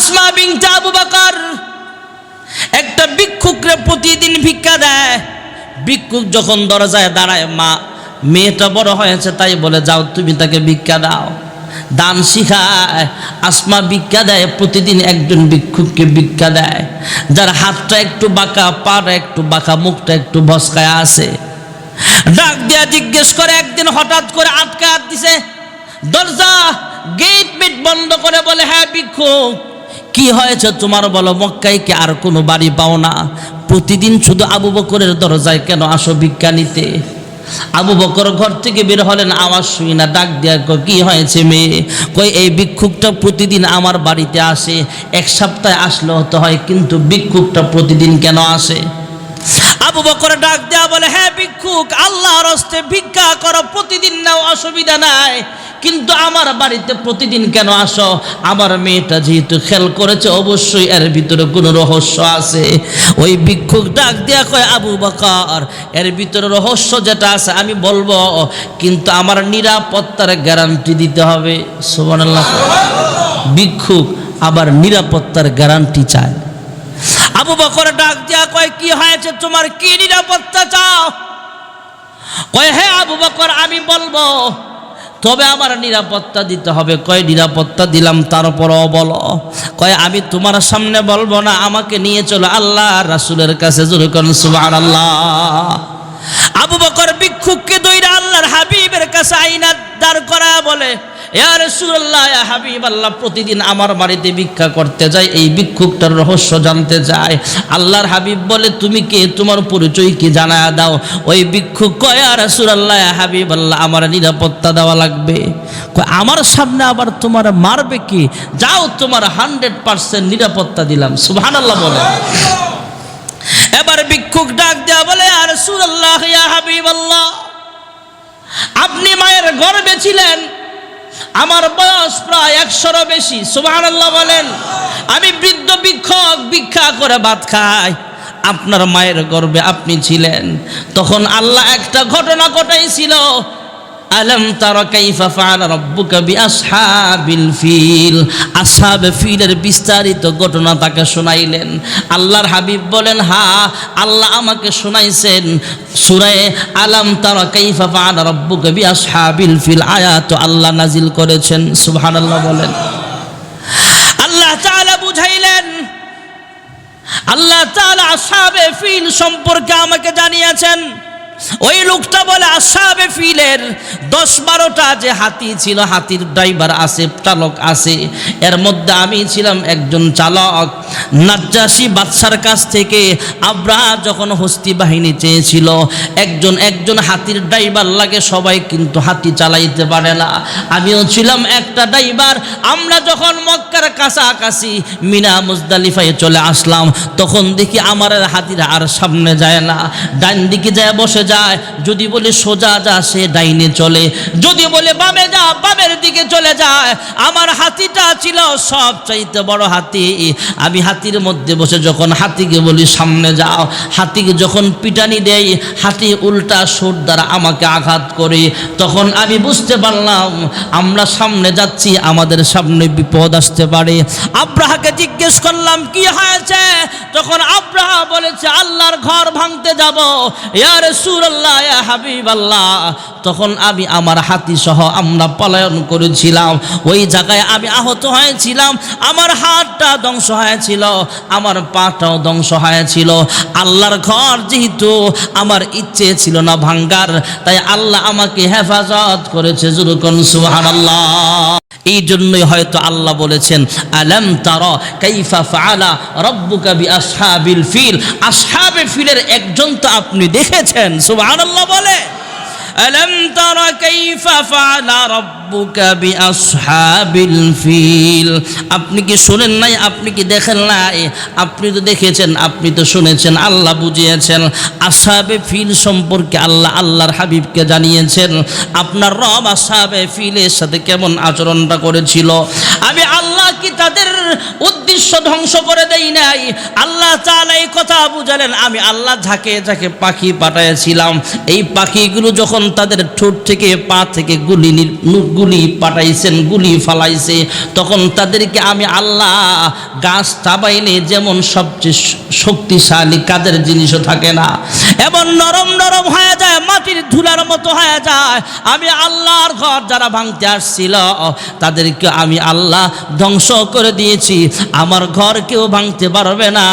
আসমা বিনতে আবু বকর একটা ভিক্ষুকরে প্রতিদিন ভিক্ষা দেয়। ভিক্ষুক যখন দরজায় দাঁড়ায়, মা মেয়েটা বড় হয়েছে তাই বলে যাও তুমি তাকে ভিক্ষা দাও, দান শিখায়। আসমা ভিক্ষা দেয়, প্রতিদিন একজন ভিক্ষুককে ভিক্ষা দেয়, যার হাতটা একটু বাঁকা, পাটা একটু বাঁকা, মুখটা একটু ভস্কায় আছে। ডাক দিয়া জিজ্ঞেস করে, একদিন হঠাৎ করে আটকা দিছে দরজা, গেট মেট বন্ধ করে বলে, হ্যাঁ ভিক্ষুক কি হয়েছে তোমার বলো, মক্কায় কি আর কোনো বাড়ি পাও না? প্রতিদিন শুধু আবু বকরের দরজায় কেন আসো ভিক্ষা নিতে? আবু বকর ঘর থেকে বের হলেন, আওয়াজ শুই না, ডাক দিয়া কি হয়েছে মেয়ে? কই এই ভিক্ষুকটা প্রতিদিন আমার বাড়িতে আসে, এক সপ্তাহে আসলে হতে হয়, কিন্তু ভিক্ষুকটা প্রতিদিন কেন আসে? আবু বকর ডাক দেয়া বলে, হ্যাঁ ভিক্ষুক, আল্লাহর হস্তে ভিক্ষা করো, প্রতিদিন নাও, অসুবিধা নাই, কিন্তু আমার বাড়িতে প্রতিদিন কেন আসো? আমার মেয়েটা যেহেতু খেয়াল করেছে, অবশ্যই এর ভিতরে কোনো রহস্য আছে। ওই ভিক্ষুক ডাক দেয়া কয়, আবু বকর এর ভিতরে রহস্য যেটা আছে আমি বলবো, কিন্তু আমার নিরাপত্তার গ্যারান্টি দিতে হবে। সুবহানাল্লাহ। ভিক্ষুক আবার নিরাপত্তার গ্যারান্টি চায়। আবু বকর ডাক দিয়া কয়, কি হয়েছে তোমার, কি নিরাপত্তা চাও? কয়, হ্যাঁ আবু বকর আমি বলবো, তবে আমার নিরাপত্তা দিতে হবে। কয় নিরাপত্তা দিলাম, তারপরও বলো। কয় আমি তোমার সামনে বলবো না, আমাকে নিয়ে চলো আল্লাহ রাসূলের কাছে। জোরে করুন সুবহানাল্লাহ। আবু বকর ভিক্ষুককে দইরা আল্লাহর হাবিবের কাছে আইনা দাঁড় করা বলে, ইয়া রাসূলুল্লাহ, ইয়া হাবিবাল্লাহ, প্রতিদিন আমার বাড়িতে ভিক্ষা করতে যায়, এই ভিক্ষুকটার রহস্য জানতে যায়। আল্লাহর হাবিব বলে, তুমি কে, তোমার পরিচয় কি জানায়া দাও। ওই ভিক্ষুক কয়, ইয়া রাসূলুল্লাহ, ইয়া হাবিবাল্লাহ, আমার নিরাপত্তা দেওয়া লাগবে। কয় আমার সামনে আবার তোমার মারবে কি? যাও, তোমার 100% নিরাপত্তা দিলাম। সুবহানাল্লাহ বলে। এবার ভিক্ষুক ডাক দেয়া বলে, ইয়া রাসূলুল্লাহ, ইয়া হাবিবাল্লাহ, আপনি মায়ের গর্ভে ছিলেন, আমার বয়স প্রায় 100-এরও বেশি। সুবহানাল্লাহ বলেন। আমি বৃদ্ধ ভিক্ষুক, ভিক্ষা করে ভাত খাই। আপনার মায়ের গর্ভে আপনি ছিলেন, তখন আল্লাহ একটা ঘটনা ঘটাইছিল। আলম তারা কাইফা ফাআলা রাব্বুকা বিআসহাবিল ফিল। আসহাবে ফিলের বিস্তারিত ঘটনা তাকে শোনাইলেন। আল্লাহর হাবিব বলেন, হ্যাঁ আল্লাহ আমাকে শোনাইছেন। সূরা আলম তারা কাইফা ফাআলা রাব্বুকা বিআসহাবিল ফিল আয়াত আল্লাহ নাজিল করেছেন। সুবহানাল্লাহ বলেন। আল্লাহ তাআলা বুঝাইলেন, আল্লাহ তাআলা আসহাবে ফিল সম্পর্কে আমাকে জানিয়েছেন। ওই লোকটা বলে, আসহাবে ফিলের 10-12টা যে হাতি ছিল, হাতির ড্রাইভার আছে, চালক আছে, এর মধ্যে আমি ছিলাম একজন চালক। নাজ্জাশী বাদশার কাছ থেকে আব্রাহা যখন হস্তি বাহিনী চেয়েছিল, একজন হাতির ড্রাইভার লাগে, সবাই কিন্তু হাতি চালাইতে পারে না। আমিও ছিলাম একটা ড্রাইভার। আমরা যখন মক্কার কাছাকাছি মিনা মুজদালিফায় চলে আসলাম, তখন দেখি আমার হাতিরা আর সামনে যায় না, ডান দিকে যায় বসে যায়। যদি বলে সোজা যা, সে ডাইনে চলে, যদি বলে বামে যা, বামের দিকে চলে যায়। আমার হাতিটা ছিল সবচাইতে বড় হাতি। আমি হাতির মধ্যে বসে যখন হাতিকে বলি সামনে যাও, হাতিকে যখন পিটানি দেই, হাতি উল্টা সুর দ্বারা আমাকে আঘাত করে। তখন আমি বুঝতে পারলাম আমরা সামনে যাচ্ছি, আমাদের সামনে বিপদ আসতে পারে। আব্রাহাকে জিজ্ঞেস করলাম, কি হয়েছে? তখন আব্রাহা বলেছে, আল্লাহর ঘর ভাঙতে যাব। ইয়া রাসূলুল্লাহ, ইয়া হাবিবাল্লাহ, তখন আমি আমার হাতি সহ আমরা পলায়ন করেছিলাম। ওই জায়গায় আমি আহত হয়েছিলাম, আমার হাতটা ধ্বংস হয়েছিল, আমার পাটাও ধ্বংস হয়েছিল। আল্লাহর ঘর যেহেতু আমার ইচ্ছে ছিল না ভাঙ্গার, তাই আল্লাহ আমাকে হেফাজত করেছে। জুরুকুন সুবহানাল্লাহ। এই জন্যই হয়তো আল্লাহ বলেছেন, আলাম তারা কাইফা ফাআলা রাব্বুকা বিআসহাবিল ফিল। আসহাবে ফিলের একজন তো আপনি দেখেছেন। সুবহানাল্লাহ বলে। আলাম তারা কাইফা ফাআলা রাব্বুকা বিআসহাবিল ফিল। আপনি কি শুনেন নাই? আপনি কি দেখেন নাই? আপনি তো দেখেছেন, আপনি তো শুনেছেন, আল্লাহ বুঝিয়েছেন। আসহাবে ফিল সম্পর্কে আল্লাহ আল্লাহর হাবিবকে জানিয়েছেন। আপনার রব আসহাবে ফিলের সাথে কেমন আচরণটা করেছিল। আমি আল্লাহ কি তাদের উদ্দেশ্য ধ্বংস করে দেই দেই নাই। আল্লাহ তাআলা এই কথা বুঝালেন, আমি আল্লাহ ঝাঁকে ঝাঁকে পাখি পাঠাইছিলাম। এই পাখিগুলো যখন তাদের ঠোঁট থেকে পা থেকে গুলি পাঠাইছেন, গুলি ফালাইছে, তখন তাদেরকে আমি আল্লাহ গাছ চাবাইলে যেমন সবচেয়ে শক্তিশালী কাজের জিনিসও থাকে না, এমন নরম নরম হয়ে যায়, মাটির ধুলার মতো হয়ে যায়। আমি আল্লাহর ঘর যারা ভাঙতে আসছিল তাদেরকে আমি আল্লাহ ধ্বংস করে দিয়েছি। আমার ঘর কেউ ভাঙতে পারবে না,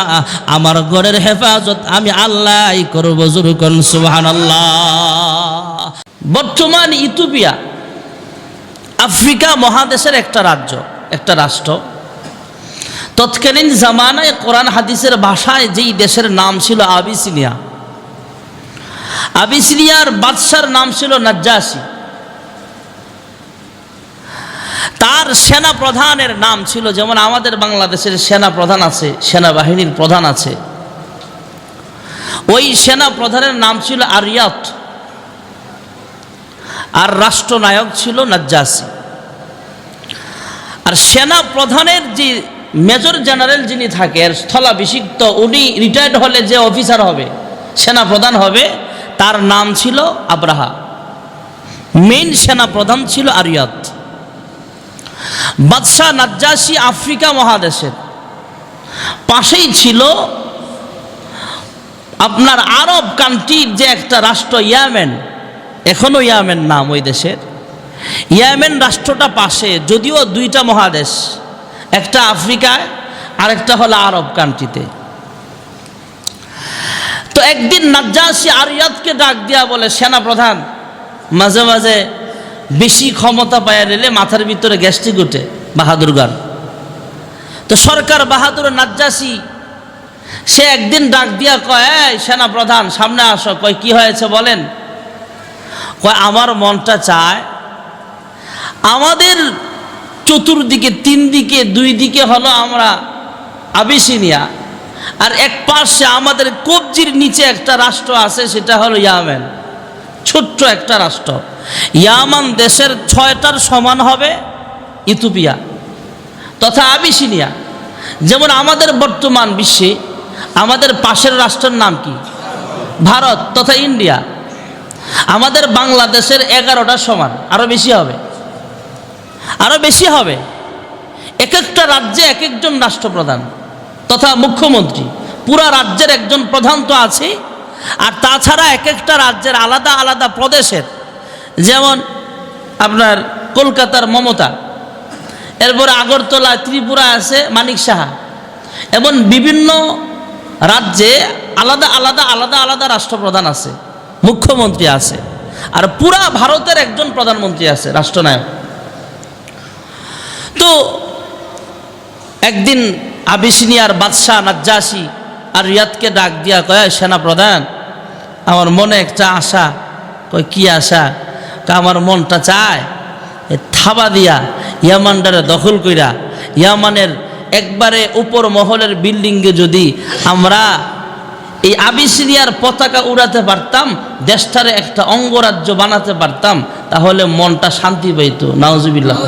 আমার ঘরের হেফাজত আমি আল্লাহই করব। জোরে কোন সুবহানাল্লাহ। বর্তমান ইথিওপিয়া আফ্রিকা মহাদেশের একটা রাজ্য, একটা রাষ্ট্র। তৎকালীন জামানায় কোরআন হাদিসের ভাষায় যেই দেশের নাম ছিল আবিসিনিয়া। আবিসিনিয়ার বাদশার নাম ছিল নাজ্জাশী। তার সেনা প্রধানের নাম ছিল, যেমন আমাদের বাংলাদেশের সেনা প্রধান আছে, সেনাবাহিনীর প্রধান আছে, ওই সেনা প্রধানের নাম ছিল আরিয়াত, আর রাষ্ট্রনায়ক ছিল নাজ্জাশী। আর সেনা প্রধানের যে মেজর জেনারেল যিনি থাকেন, স্থলাভিষিক্ত, উনি রিটায়ার্ড হলে যে অফিসার হবে, সেনা প্রধান হবে, তার নাম ছিল আব্রাহা। মেইন সেনা প্রধান ছিল আরিয়াত। বাদশাহ নাজ্জাশী আফ্রিকা মহাদেশের পাশেই ছিল আপনার আরব কান্ট্রির যে একটা রাষ্ট্র ইয়েমেন, এখনো ইয়েমেন নাম ওই দেশের। ইয়েমেন রাষ্ট্রটা পাশে, যদিও দুইটা মহাদেশ, একটা আফ্রিকায় আরেকটা হলো আরব কান্ট্রিতে। তো একদিন নাজ্জাশী আরিয়াতকে ডাক দিয়া বলে, সেনা প্রধান মাঝে মাঝে বেশি ক্ষমতা পাইয়া নিলে মাথার ভিতরে গ্যাস্ট্রিক উঠে, বাহাদুর গান। তো সরকার বাহাদুর নাজ্জাশী সে একদিন ডাক দিয়া কয়, এই সেনা প্রধান সামনে আসো। কয় কি হয়েছে বলেন? কয় আমার মনটা চায় আমাদের চতুর্দিকে, তিন দিকে, দুই দিকে হলো আমরা আবিসিনিয়া, আর এক পাশে আমাদের কবজির নিচে একটা রাষ্ট্র আছে, সেটা হলো ইয়েমেন, ছোট্ট একটা রাষ্ট্র। ইয়ামান দেশের 6টার সমান হবে ইথিওপিয়া তথা আবিসিনিয়া। যেমন আমাদের বর্তমান বিশ্বে আমাদের পাশের রাষ্ট্রের নাম কি? ভারত তথা ইন্ডিয়া। আমাদের বাংলাদেশের 11টার সমান, আরো বেশি হবে, আরো বেশি হবে। এক একটা রাজ্যে এক একজন রাষ্ট্রপ্রধান তথা মুখ্যমন্ত্রী, পুরা রাজ্যের একজন প্রধান তো আছে। আর তাছাড়া এক একটা রাজ্যের আলাদা আলাদা প্রদেশের, যেমন আপনার কলকাতার মমতা, এরপরে আগরতলা ত্রিপুরা আছে মানিক সাহা, এবং বিভিন্ন রাজ্যে আলাদা আলাদা আলাদা আলাদা রাষ্ট্রপ্রধান আছে, মুখ্যমন্ত্রী আছে, আর পুরা ভারতের একজন প্রধানমন্ত্রী আছে, রাষ্ট্রনায়ক। তো একদিন আবিসিনিয়ার বাদশাহ নাজ্জাশী আর রিয়াদকে ডাক দিয়া কয়, সেনা প্রধান আমার মনে একটা আশা। কয় কি আশা? আমার মনটা চায় থাবা দিয়া ইয়ামানটারে দখল কইরা ইয়ামানের একবারে উপর মহলের বিল্ডিংয়ে যদি আমরা এই আবিসিনিয়ার পতাকা উড়াতে পারতাম, দেশটারে একটা অঙ্গরাজ্য বানাতে পারতাম, তাহলে মনটা শান্তি পাইত। নাউজুবিল্লাহ।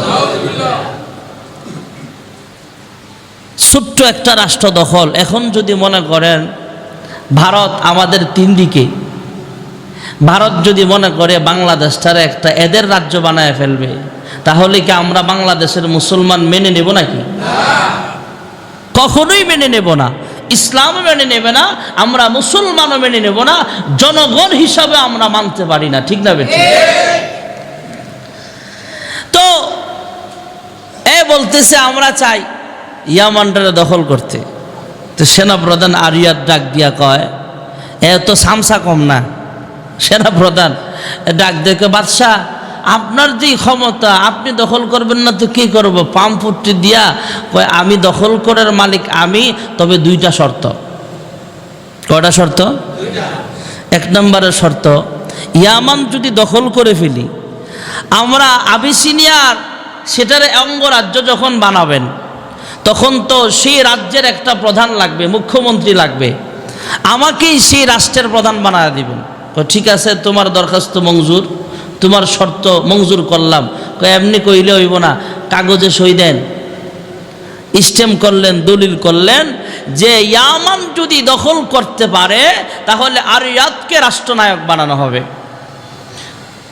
ছোট্ট একটা রাষ্ট্র দখল। এখন যদি মনে করেন ভারত আমাদের তিন দিকে, ভারত যদি মনে করে বাংলাদেশটারে একটা এদের রাজ্য বানায় ফেলবে, তাহলে কি আমরা বাংলাদেশের মুসলমান মেনে নেব নাকি? কখনোই মেনে নেব না। ইসলাম মেনে নেবে না, আমরা মুসলমানও মেনে নেব না, জনগণ হিসাবে আমরা মানতে পারি না। ঠিক না বেঠিক? তো বলতেছে আমরা চাই ইয়ামানটারে দখল করতে। তো সেনাপ্রধান আরিয়াত ডাক দিয়া কয়, তো সামসা কম না। সেনাপ্রধান ডাক দেখে, বাদশাহ আপনার যে ক্ষমতা, আপনি দখল করবেন না তো কি করব? পাম্পটি দিয়া কয়, আমি দখল করার মালিক আমি, তবে দুইটা শর্ত। কয়টা শর্ত? এক নম্বরের শর্ত, ইয়ামান যদি দখল করে ফেলি, আমরা আবিসিনিয়ার সেটার অঙ্গরাজ্য যখন বানাবেন, তখন তো সেই রাজ্যের একটা প্রধান লাগবে, মুখ্যমন্ত্রী লাগবে, আমাকেই সেই রাষ্ট্রের প্রধান বানায় দিবেন। ঠিক আছে, তোমার দরখাস্ত মঞ্জুর, তোমার শর্ত মঞ্জুর করলাম। এমনি কইলে হইব না, কাগজে সই দেন, স্ট্যাম্প করলেন, দলিল করলেন যে ইয়ামান যদি দখল করতে পারে তাহলে আরিয়াতকে রাষ্ট্রনায়ক বানানো হবে।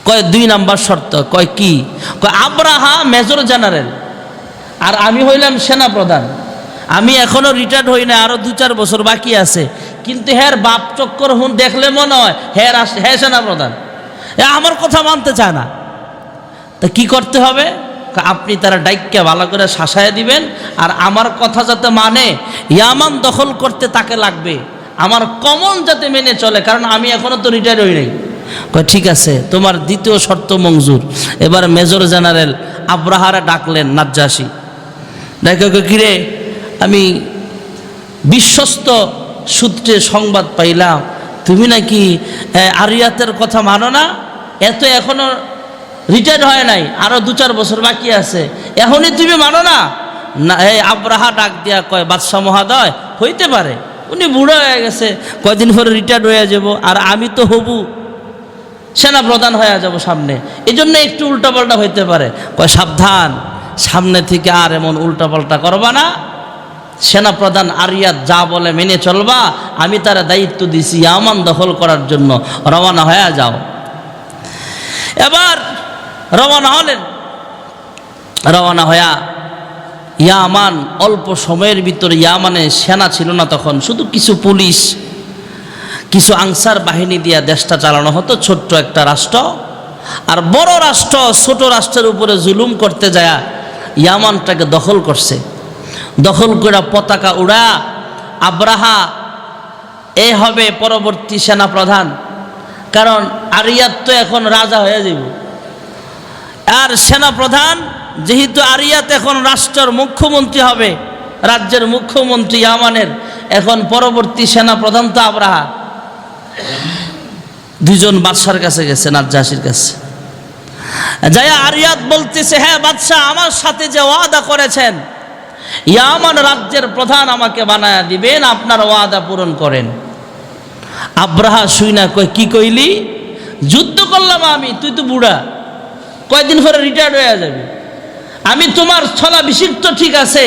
কয় 2 নাম্বার শর্ত। কয় কি? কয় আব্রাহা মেজর জেনারেল আর আমি হইলাম সেনা প্রধান। আমি এখনো রিটায়ার্ড হই না, আরো 2-4 বছর বাকি আছে, কিন্তু হ্যাঁ বাপ চক্কর হুন দেখলে মনে হয় হ্যাঁ সেনা প্রধান। আমার কথা মানতে চায় না। তা কি করতে হবে? আপনি তারা ডাইককে ভালো করে শাসায় দিবেন, আর আমার কথা যাতে মানে, ইয়ামান দখল করতে তাকে লাগবে, আমার কমন যাতে মেনে চলে, কারণ আমি এখনো তো রিটায়ার হই নাই। কয় ঠিক আছে, তোমার দ্বিতীয় শর্ত মঞ্জুর। এবার মেজর জেনারেল আব্রাহারে ডাকলেন নাজ্জাশী। দেখো কিরে, আমি বিশ্বস্ত সূত্রে সংবাদ পাইলাম তুমি নাকি আরিয়াতের কথা মানো না, এখনো রিটায়ার হয় নাই, আরো 2-4 বছর বাকি আছে, এখনই তুমি মানো না? না। এই আব্রাহা ডাক দিয়া কয় বাদশাহ মহাদয়, হইতে পারে, উনি বুড়ো হয়ে গেছে, কয়দিন পরে রিটায়ার হয়ে যাব, আর আমি তো হবু সেনা প্রধান হয়ে যাব সামনে, এই জন্য একটু উল্টাপাল্টা হইতে পারে। কয় সাবধান, সামনে থেকে আর এমন উল্টাপাল্টা করবা না, সেনা প্রধান আরিয়াত যা বলে মেনে চলবা, আমি তারা দায়িত্ব দিছি ইয়ামান দখল করার জন্য, রওনা হয়ে যাও। এবার রওনা হলেন। রওনা হয়া ইয়ামান, অল্প সময়ের ভিতরে ইয়ামানে সেনা ছিল না তখন, শুধু কিছু পুলিশ, কিছু আনসার বাহিনী দিয়া দেশটা চালানো হতো। ছোট্ট একটা রাষ্ট্র, আর বড় রাষ্ট্র ছোট রাষ্ট্রের উপরে জুলুম করতে যায় ইয়ামানটাকে দখল করছে। দখল করে পতাকা উড়া আব্রাহা হবে পরবর্তী সেনা প্রধান, কারণ আরিয়াত তো এখন রাজা হয়ে যাব। আর সেনা প্রধান যেহেতু আরিয়াত এখন রাষ্ট্রের মুখ্যমন্ত্রী হবে, রাজ্যের মুখ্যমন্ত্রী ইয়ামানের, এখন পরবর্তী সেনা প্রধান তো আব্রাহা। 2জন বাদশার কাছে গেছে, নাজ্জাশীর কাছে যায়া আরিয়াত বলতেছে, হ্যাঁ বাদশাহ, আমার সাথে যে ওয়াদা করেছেন ইয়ামান রাজ্যের প্রধান আমাকে বানায়া দিবেন, আপনার ওয়াদা পূরণ করেন। আব্রাহা শুইনা কয় কি কইলি? যুদ্ধ করলাম আমি, তুই তো বুড়া, কয়দিন পরে রিটায়ার্ড হয়ে যাবে। আমি তোমার স্থলাভিষিক্ত ঠিক আছে,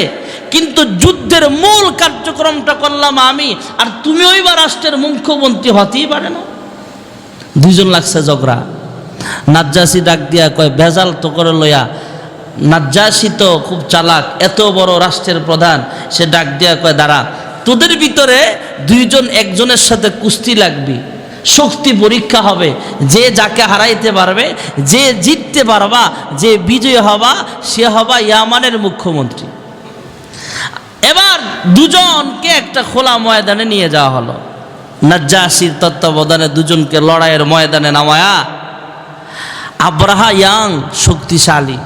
কিন্তু যুদ্ধের মূল কার্যক্রমটা করলাম আমি, আর তুমি ওই বা রাষ্ট্রের মুখ্যমন্ত্রী হতেই পারে না। 2জন লাগছে ঝগড়া। নাজ্জাশী ডাক দিয়া কয় ভেজাল তো করে লইয়া। নাজ্জাশী তো খুব চালাক, এত বড় রাষ্ট্রের প্রধান, সে ডাক দিয়া কয় দাঁড়া, তোদের ভিতরে 2জন একজনের সাথে কুস্তি লাগবে, শক্তি পরীক্ষা হবে, যে যাকে হারাইতে পারবে, যে জিততে পারবা, যে বিজয় হবা, সে হবা ইয়ামানের মুখ্যমন্ত্রী। এবার 2জনকে একটা খোলা ময়দানে নিয়ে যাওয়া হলো। নাজ্জাশীর তত্ত্বাবধানে 2জনকে লড়াইয়ের ময়দানে নামায়া, আব্রাহা ইয়াং শক্তিশালী,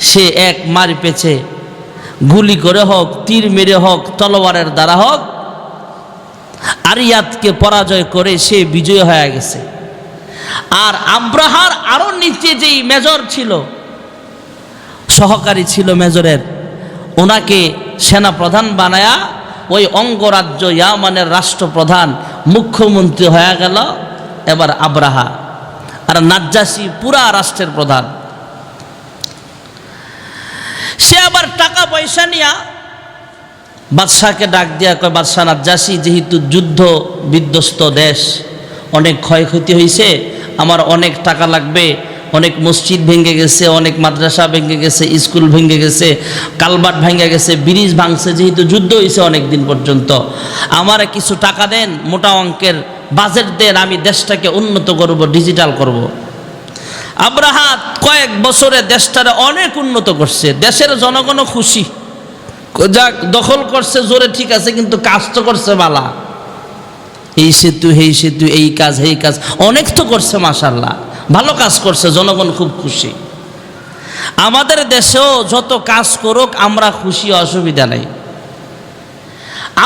সে এক মারি পেছে, গুলি করে হোক, তীর মেরে হোক, তলোয়ারের দ্বারা হোক, আরিয়াতকে পরাজয় করে সে বিজয় হয়ে গেছে। আর আব্রাহার আরো নিচে যেই মেজর ছিল, সহকারী ছিল মেজরের, ওনাকে সেনা প্রধান বানায়া ওই অঙ্গরাজ্য ইয়ামানের রাষ্ট্রপ্রধান, মুখ্যমন্ত্রী হয়ে গেল এবার আব্রাহা। আর নাজ্জাশী পুরা রাষ্ট্রের প্রধান। সে আবার টাকা পয়সা নিয়া বাদশাহকে ডাক দিয়া কয়, বাদশাহ নাজ্জাশী, যেহেতু যুদ্ধ বিধ্বস্ত দেশ, অনেক ক্ষয়ক্ষতি হয়েছে, আমার অনেক টাকা লাগবে, অনেক মসজিদ ভেঙে গেছে, অনেক মাদ্রাসা ভেঙে গেছে, স্কুল ভেঙে গেছে, কালভার্ট ভেঙে গেছে, ব্রিজ ভাঙছে, যেহেতু যুদ্ধ হয়েছে অনেক দিন পর্যন্ত, আমার কিছু টাকা দেন, মোটা অঙ্কের বাজেট দেন, আমি দেশটাকে উন্নত করব, ডিজিটাল করব। আব্রাহা কয়েক বছরে দেশটারে অনেক উন্নত করছে, দেশের জনগণও খুশি, যাক দখল করছে জোরে ঠিক আছে, কিন্তু কাজ তো করছে বালা, এই সেতু এই সেতু, এই কাজ এই কাজ, অনেক তো করছে, মাশাআল্লাহ ভালো কাজ করছে, জনগণ খুব খুশি। আমাদের দেশেও যত কাজ করুক আমরা খুশি, অসুবিধা নেই।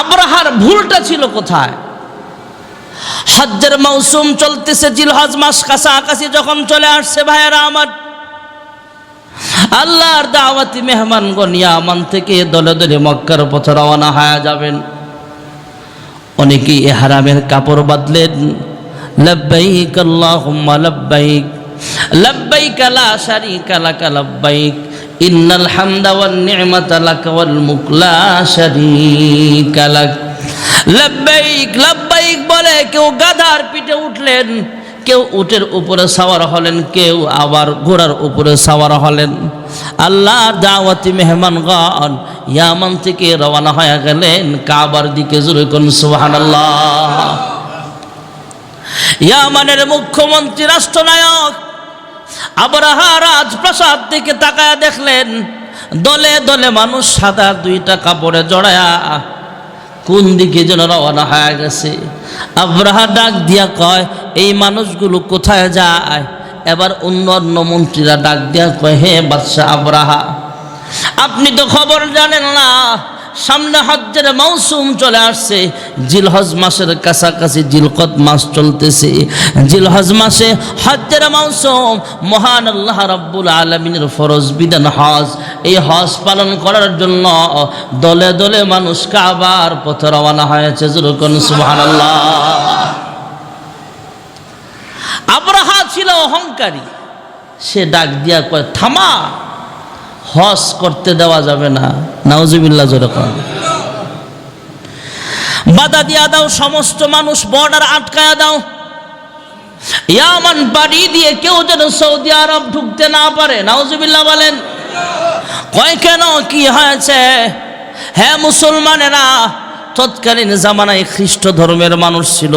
আব্রাহার ভুলটা ছিল কোথায়? হজ্জের মৌসুম চলতেছে, জিলহজ মাস কাছাকাছি যখন চলে আসছে, ভাইয়েরা আমার, আল্লাহর দাওয়াতি মেহমানগণ ইয়ামান থেকে দলে দলে মক্কার পথে রওনা হয়ে যাবেন। অনেকেই ইহরামের কাপড় বাঁধলেন, লব্বাইক আল্লাহুম্মা লব্বাইক, লব্বাইক লা শারীকা লাক লব্বাইক, ইন্নাল হামদা ওয়ান নি'মাতা লাকা ওয়াল মুলক লা শারীকা লাক। লাব্বাইক লাব্বাইক বলে কেউ গাধার পিঠে উঠলেন, কেউ উটের উপরে সাওয়ার হলেন, কেউ আবার ঘোড়ার উপরে সাওয়ার হলেন। আল্লাহর দাওয়াতি মেহমানগণ ইয়ামান থেকে রওনা হয়ে গেলেন কাবার দিকে। জোরে কোন সুবহানাল্লাহ। ইয়ামানের মুখ্যমন্ত্রী রাষ্ট্রনায়ক আবরাহা রাজপ্রাসাদ থেকে তাকায়া দেখলেন দলে দলে মানুষ সাদা দুইটা কাপড়ে জড়ায়া কোন দিকে যেন রওনা হয়ে গেছে। আবরাহা ডাক দিয়া কয়, এই মানুষগুলো কোথায় যায়? এবার অন্য অন্য মন্ত্রীরা ডাক দিয়া কয়, হে বাদশাহ আবরাহা, আপনি তো খবর জানেন না, সামনে হজ্জের মৌসুম চলে আসছে। জিলহজ মাসের কাছাকাছি জিলকদ মাস চলতেছে। জিলহজ মাসে হজ্জের মৌসুম, মহান আল্লাহ রাব্বুল আলামিনের ফরজ বিধান হজ। এই হজ পালন করার জন্য দলে দলে মানুষ কাবার পথে রওনা হয়েছে। যেরকম সুবহানাল্লাহ। আবরাহা ছিল অহংকারী, সে ডাক দিয়া কয়, থামা, হজ করতে দেওয়া যাবে না। নাউজুবিল্লাহ। যেরকম বাধা দিয়া দাও, সমস্ত মানুষ বর্ডার আটকায়া দাও, ইয়ামান বাড়ি দিয়ে কেউ যেন সৌদি আরব ঢুকতে না পারে। নাউজুবিল্লাহ বলেন। কয় কেন, কি হয়েছে? হ্যাঁ মুসলমানেরা, তৎকালীন জামানায় খ্রিস্ট ধর্মের মানুষ ছিল,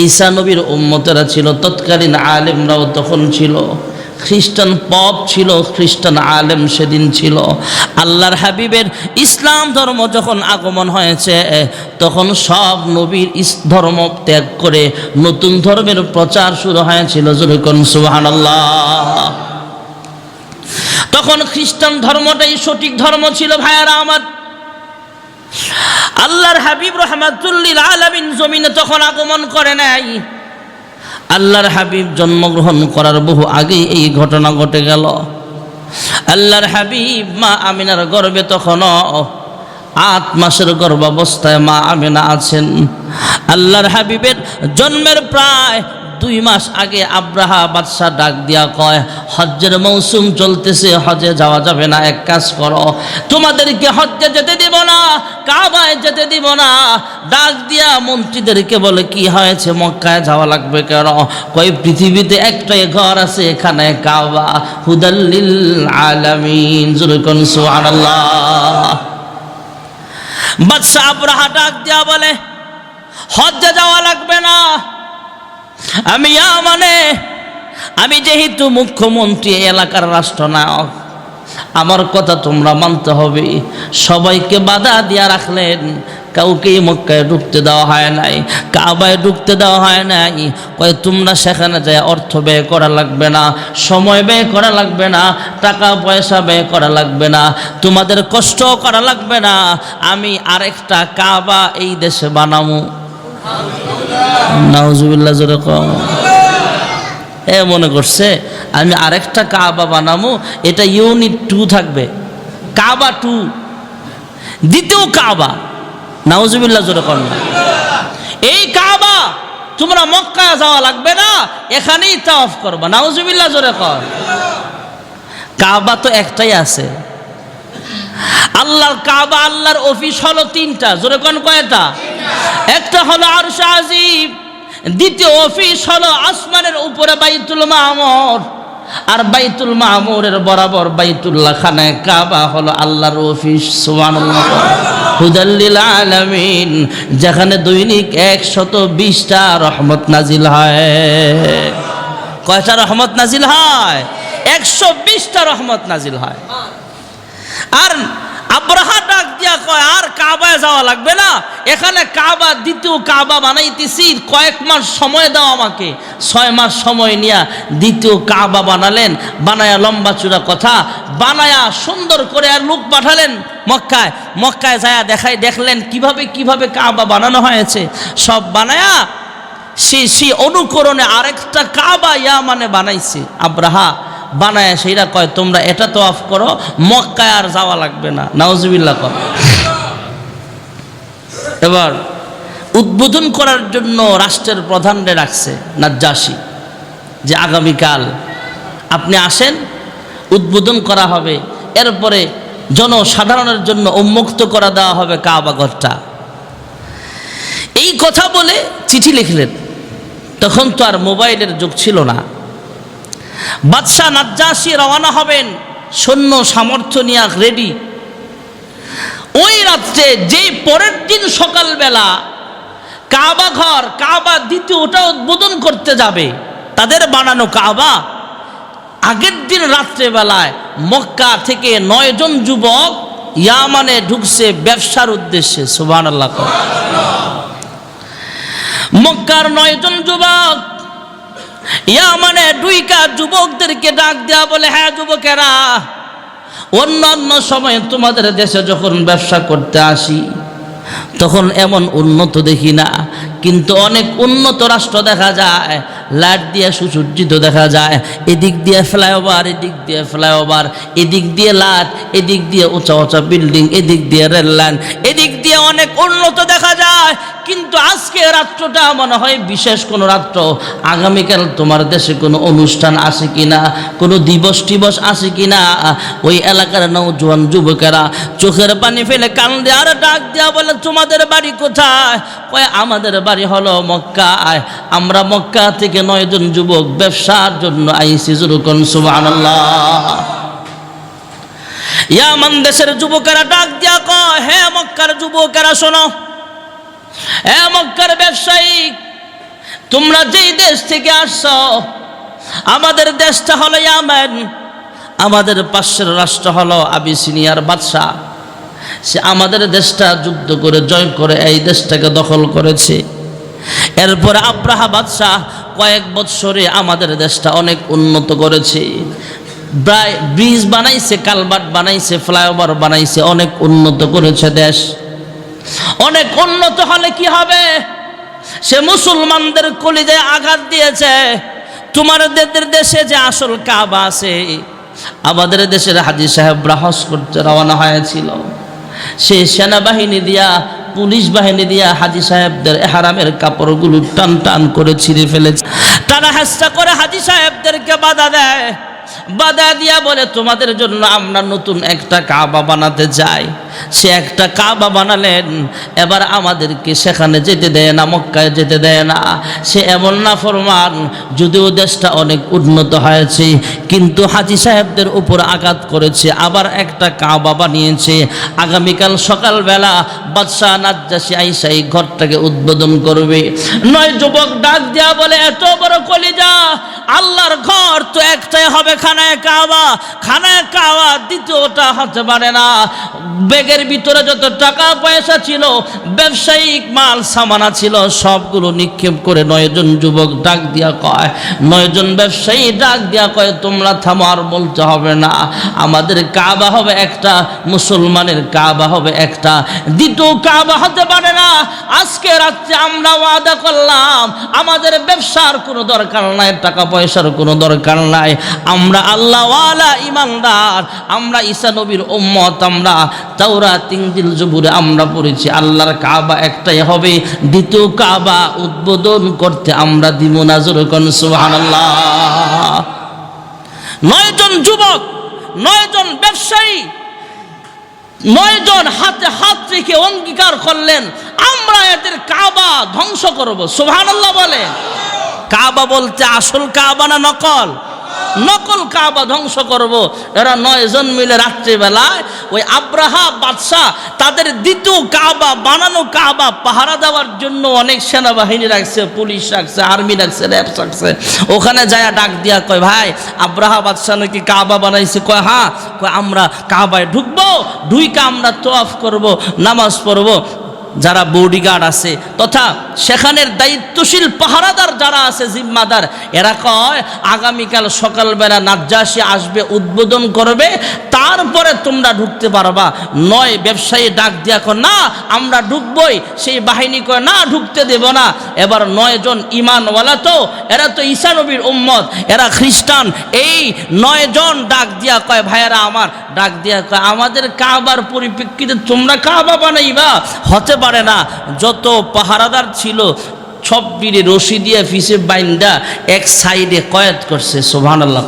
ঈসা নবীর উম্মতেরা ছিল, তৎকালীন আলেমরাও তখন ছিল, খ্রিস্টান পপ ছিল, খ্রিস্টান আলেম সেদিন ছিল। আল্লাহর হাবিবের ইসলাম ধর্ম যখন আগমন হয়েছে তখন সব নবীর ধর্ম ত্যাগ করে নতুন ধর্মের প্রচার শুরু হয়েছিল। যেরকম সুবহানাল্লাহ। তখন খ্রিস্টান ধর্মটাই সঠিক ধর্ম ছিল। ভাইয়ারা আমার, আল্লাহর হাবিব রাহমাতুল লিল আলামিন জমিনে তখন আগমন করে নাই। আল্লাহর হাবিব জন্মগ্রহণ করার বহু আগেই এই ঘটনা ঘটে গেল। আল্লাহর হাবিব মা আমিনার গর্ভে তখনও 8 মাসের গর্ভাবস্থায় মা আমিনা আছেন। আল্লাহর হাবিবের জন্মের প্রায় 2 মাস আগে আব্রাহা বাদশাহ ডাক দিয়া কয়, হজ্জের মৌসুম চলতেছে, হজে যাওয়া যাবে না, এক কাজ করো, তোমাদেরকে হজ্জে যেতে দিব না, কাবায় যেতে দিব না। ডাক দিয়া মন্ত্রীদেরকে বলে, কি হয়েছে, মক্কায় যাওয়া লাগবে কেন? কয়, পৃথিবীতে একটাই ঘর আছে, এখানে কাবা, হুদাল্লিল আলামিন। যেরকম সুবহানাল্লাহ। বাদশাহ আব্রাহা ডাক দিয়া বলে, হজ্জে যাওয়া লাগবে না, আমি যেহেতু মুখ্যমন্ত্রী, এলাকার রাষ্ট্রনায়ক, আমার কথা তোমরা মানতে হবে। সবাইকে বাধা দিয়া রাখলেন, কাউকেই মক্কায় ঢুকতে দেওয়া হয় নাই, কাবায় ঢুকতে দেওয়া হয় নাই। কয়, তোমরা সেখানে যায় অর্থ ব্যয় করা লাগবে না, সময় ব্যয় করা লাগবে না, টাকা পয়সা ব্যয় করা লাগবে না, তোমাদের কষ্ট করা লাগবে না। আমি আরেকটা কাবা এই দেশে বানাবো। নাউজুবিল্লাহ। যেরকম মনে করছে আমি আরেকটা কাবা বানাবো, এটা ইউনিট 2 থাকবে, কাবা 2, দ্বিতীয় কাবা। নাউজুবিল্লাহ। যেরকম এই কাবা তোমরা মক্কা যাওয়া লাগবে না, এখানেই তাওয়াফ করবা। নাউজুবিল্লাহ। যেরকম কাবা তো একটাই আছে। আল্লাহর কাবা, আল্লাহর অফিস হলো 3টা। যেরকম কয়টা? একটা হলো আরশ আজিম, দ্বিতীয় অফিস হলো আসমানের উপরে বাইতুল মামুর, আর বাইতুল মামুরের বরাবর বাইতুল্লাহ খানায় কাবা হলো আল্লাহর অফিস। সুবহানাল্লাহ। হুদাল্লিল আলামিন, যেখানে দৈনিক 120টা রহমত নাজিল হয়। কয়টা রহমত নাজিল হয়? 120টা রহমত নাজিল হয়। আর আব্রাহা ডাক দিয়া কয়, আর কাবায় যাওয়া লাগবে না, এখানে কাবা, দ্বিতীয় কাবা বানাইতেছি, কয়েক মাস সময় দাও আমাকে। 6 মাস সময় নিয়ে দ্বিতীয় কাবা বানালেন। বানায়া, লম্বা চূড়া কথা বানায়া সুন্দর করে আর লোক পাঠালেন মক্কায়। মক্কায় যায় দেখলেন কিভাবে কাবা বানানো হয়েছে। সব বানায়া সেই অনুকরণে আরেকটা কাবা ইয়ামানে বানাইছে আব্রাহা। বানায় সেইরা কয়, তোমরা এটা তাওয়াফ করো, মক্কায় আর যাওয়া লাগবে না। নাউজুবিল্লাহ। কর এবার উদ্বোধন করার জন্য রাষ্ট্রের প্রধানরে রাখছে নাজ্জাশী, যে আগামীকাল আপনি আসেন, উদ্বোধন করা হবে। এরপরে জনসাধারণের জন্য উন্মুক্ত করে দেওয়া হবে কাবা ঘরটা। এই কথা বলে চিঠি লিখলেন। তখন তো আর মোবাইলের যুগ ছিল না। বাদশাহ নাজ্জাশী রওনা হবেন, সৈন্য সামর্থ্য নিয়ে রেডি। ওই রাত্রে যে পরের দিন সকালবেলা কাবা ঘর, কাবা দ্বিতীয়টা উদ্বোধন করতে যাবে, তাদের বানানো কাবা, আগের দিন রাত্রেবেলায় মক্কা থেকে 9 জন যুবক ইয়ামানে ঢুকছে ব্যবসার উদ্দেশ্যে। সুবহানাল্লাহ। মক্কার 9 জন যুবক ইয়ামানে ঢুইকা যুবকদেরকে ডাক দেয়া বলে, হ্যাঁ যুবকেরা, অন্যান্য সময় তোমাদের দেশে যখন ব্যবসা করতে আসি তখন এমন উন্নত দেখি না, কিন্তু অনেক উন্নত রাষ্ট্র দেখা যায়, লাইট দিয়ে সুসজ্জিত দেখা যায়, এদিক দিয়ে ফ্লাইওভার, এদিক দিয়ে ফ্লাইওভার, এদিক দিয়ে লাইট, এদিক দিয়ে উঁচা উঁচা বিল্ডিং, এদিক দিয়ে রেল লাইন, এদিক দিয়ে অনেক উন্নত দেখা যায়। কিন্তু আজকে রাত্রটা মনে হয় বিশেষ কোনো রাত্র। আগামীকাল তোমার দেশে কোনো অনুষ্ঠান আছে কিনা, কোনো দিবস টিবস আছে কিনা? ওই এলাকার নওজোয়ান যুবকেরা চোখের পানি ফেলে কান্দে আর ডাক দেয়া বলে, তোমাদের বাড়ি কোথায়? কয় আমাদের বাড়ি হলো মক্কায়, আমরা মক্কা থেকে 9 জন যুবক ব্যবসার জন্য আইছি। যুরুকুন সুবহানাল্লাহ। ইয়ামান দেশের যুবকেরা ডাক দিয়া কয়, হে মক্কার যুবকেরা শোনো, হে মক্কার ব্যবসায়ী, তোমরা যেই দেশ থেকে আসছো, আমাদের দেশটা হলো ইয়ামান, আমাদের পাশের রাষ্ট্র হলো আবিসিনিয়ার বাদশাহ। সে আমাদের দেশটা যুদ্ধ করে জয় করে এই দেশটাকে দখল করেছে। এরপরে আব্রাহা বাদশাহ কয়েক বৎসরে আমাদের দেশটা অনেক উন্নত করেছে, ব্রিজ বানাইছে, কালভার্ট বানাইছে, ফ্লাইওভার বানাইছে, অনেক উন্নত করেছে দেশ। অনেক উন্নত হলে কি হবে? সে মুসলমানদের কলিজায় আঘাত দিয়েছে। তোমাদের দেশে যে আসল কাবা আছে, আমাদের দেশের হাজী সাহেবরা হজ করতে রওনা হয়েছিল, সে সেনাবাহিনী দিয়া, পুলিশ বাহিনী দিয়া হাজী সাহেবদের ইহরামের কাপড়গুলো টান টান করে ছিঁড়ে ফেলেছে। তারা হাসটা করে হাজী সাহেবদেরকে বাধা দেয়, বাধা দিয়া বলে, তোমাদের জন্য আমরা নতুন একটা কাবা বানাতে চাই। সে একটা কাবা বানালেন, এবার আমাদেরকে সেখানে যেতে দেয় না, মক্কায় যেতে দেয় না। সে এমন না ফরমান, যদিও দেশটা অনেক উন্নত হয়েছে, কিন্তু হাজী সাহেবদের উপর আঘাত করেছে, আবার একটা কাবা বানিয়েছে। আগামীকাল সকালবেলা বাদশাহ নাজ্জাশী আইসা এই ঘরটাকে উদ্বোধন করবে। 9 যুবক ডাক দেয়া বলে, এত বড় কলিজা, আল্লাহর ঘর তো একটাই হবে, খানায় কাবা। খানায় কাবা দ্বিতীয়টা হতে পারে না। ব্যাগের ভিতরে যত টাকা পয়সা ছিল, ব্যবসায়িক মাল সামানা ছিল, সবগুলো নিক্ষেপ করে 9 জন যুবক ডাক দিয়া কয়, 9 জন ব্যবসায়ী ডাক দিয়া কয়, তোমরা থামো, আর বলতে হবে না, আমাদের কাবা হবে একটা, মুসলমানের কাবা হবে একটা, দ্বিতীয় কাবা হতে পারে না। আজকে রাত্রে আমরা ওয়াদা করলাম, আমাদের ব্যবসার কোনো দরকার নাই, টাকা পয়সার কোনো দরকার নাই, আমরা আল্লাহওয়ালা ইমানদার, আমরা ঈসা নবীর উম্মত, আমরা তাওরাত ইনজিল জবুরে আমরা পড়েছি, আল্লাহর কাবা একটাই হবে, দ্বিতীয় কাবা উদ্বোধন করতে আমরা দিব না। যুরকুন সুবহানাল্লাহ। 9 জন যুবক, 9 জন ব্যবসায়ী, 9 জন হাতে হাত রেখে অঙ্গীকার করলেন, আমরা এদের কাবা ধ্বংস করব। সুবহানাল্লাহ বলে। কাবা বলতে আসল কাবা না নকল? নকল কাবা ধ্বংস করব। এরা 9 জন মিলে রাত্রিবেলায় ওই আব্রাহা বাদশাহ তাদের দ্বিতীয় কাবা বানানো কাবা পাহারা দেওয়ার জন্য অনেক সেনাবাহিনী রাখছে, পুলিশ রাখছে, আর্মি রাখছে, র্যাব রাখছে। ওখানে যায় ডাক দিয়া কয়, ভাই আব্রাহা বাদশাহ নাকি কাবা বানাইছে? কয় হ্যাঁ। কয় আমরা কাবায় ঢুকবো, ঢুইকা আমরা তওয়াফ করব, নামাজ পড়বো। যারা বডিগার্ড আছে তথা সেখানের দায়িত্বশীল পাহারাদার যারা আছে, জিম্মাদার, এরা কয় আগামীকাল সকালবেলা নাজ্জাশী আসবে, উদ্বোধন করবে, তারপরে তোমরা ঢুকতে পারবা। 9 ব্যবসায়ী ডাক দিয়া কয়, না আমরা ঢুকবই। সেই বাহিনী কয়, না ঢুকতে দেব না। এবার 9 জন ইমানওয়ালা, তো এরা তো ঈসা নবীর উম্মত, এরা খ্রিস্টান। এই 9 জন ডাক দিয়া কয়, ভাইয়েরা আমার, ডাক দিয়া কয়, আমাদের কাবার পরিপ্রেক্ষিতে তোমরা কাবা বানাইবা? হতে পারে না। যত পাহারাদার ছিল সব বিড়ে রশি দিয়ে ফিসে বাইন্দা এক সাইডে কয়েদ করছে। সুবহানাল্লাহ।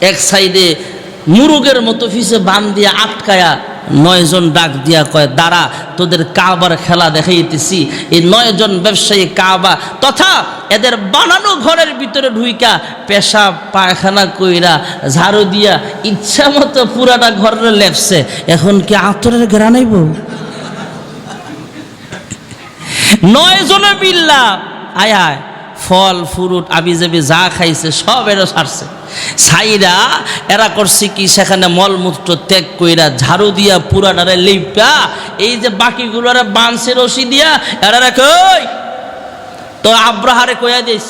এক সাইডে মুরুগের মতো ফিসে বান দিয়া আটকায়া 9 জন ডাক দিয়া কয়, দাঁড়া, তোদের কাবার খেলা দেখাইতেছি। এই 9 জন ব্যবসায়ী কাবা তথা এদের বানানো ঘরের ভিতরে ঢুইকা পেশাব পায়খানা কইরা ঝাড়ু দিয়া ইচ্ছা মতো পুরাটা ঘরে লেপছে। এখন কি আতরের ঘেরা নাইব? 9 জনে মিল্লা আয় আয় ফল ফুরুট আবিজাবি যা খাইছে সব এরা ছাড়ছে। ছাইরা এরা করছে কি, সেখানে মলমূত্র ত্যাগ কইরা ঝাড়ু দিয়া পুরাটারে লিপা এই যে বাকিগুলোরে বাঁশে রশি দিয়া এরা কই তো আব্রাহারে কইয়া দিস,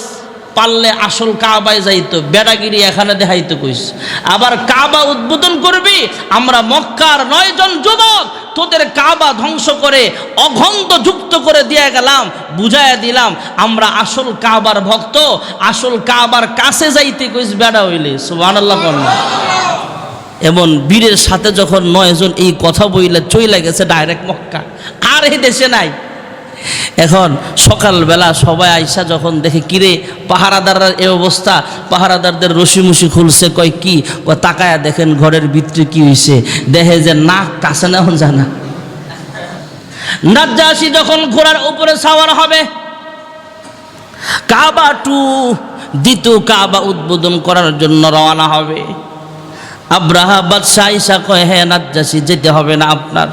পারলে আসল কাবায় যাইতো, বেড়াগিরি এখানে দেখাইতো কইস। আবার কাবা উদ্বোধন করবি, আমরা মক্কার 9 জন যুবক তোদের কাবা ধ্বংস করে অখণ্ড যুক্ত করে দিয়ে গেলাম, বুঝাইয়া দিলাম আমরা আসল কাবার ভক্ত, আসল কাবার কাছে যাইতে কইস বেড়া হইলে। সুবহানাল্লাহ। এমন বীরের সাথে যখন 9 জন এই কথা বইলে চইলা গেছে ডাইরেক্ট মক্কা, আর এই দেশে নাই। এখন সকালবেলা সবাই আইসা যখন দেখে কিরে পাহারাদাররা এই অবস্থা, পাহারাদারদের রশি মুশি খুলছে, কয় কি, কয় তাকায়া দেখেন ঘরের ভিতরে কি হয়েছে, দেখে যে নাক কাছে না জানা। নাজ্জাশী যখন ঘোড়ার উপরে সাওয়ার হবে, কাবা টু দ্বিতীয় কাবা উদ্বোধন করার জন্য রওনা হবে। আব্রাহা বাদশাহ আইসা কয়, হ্যাঁ নাজ্জাশী যেতে হবে না আপনার।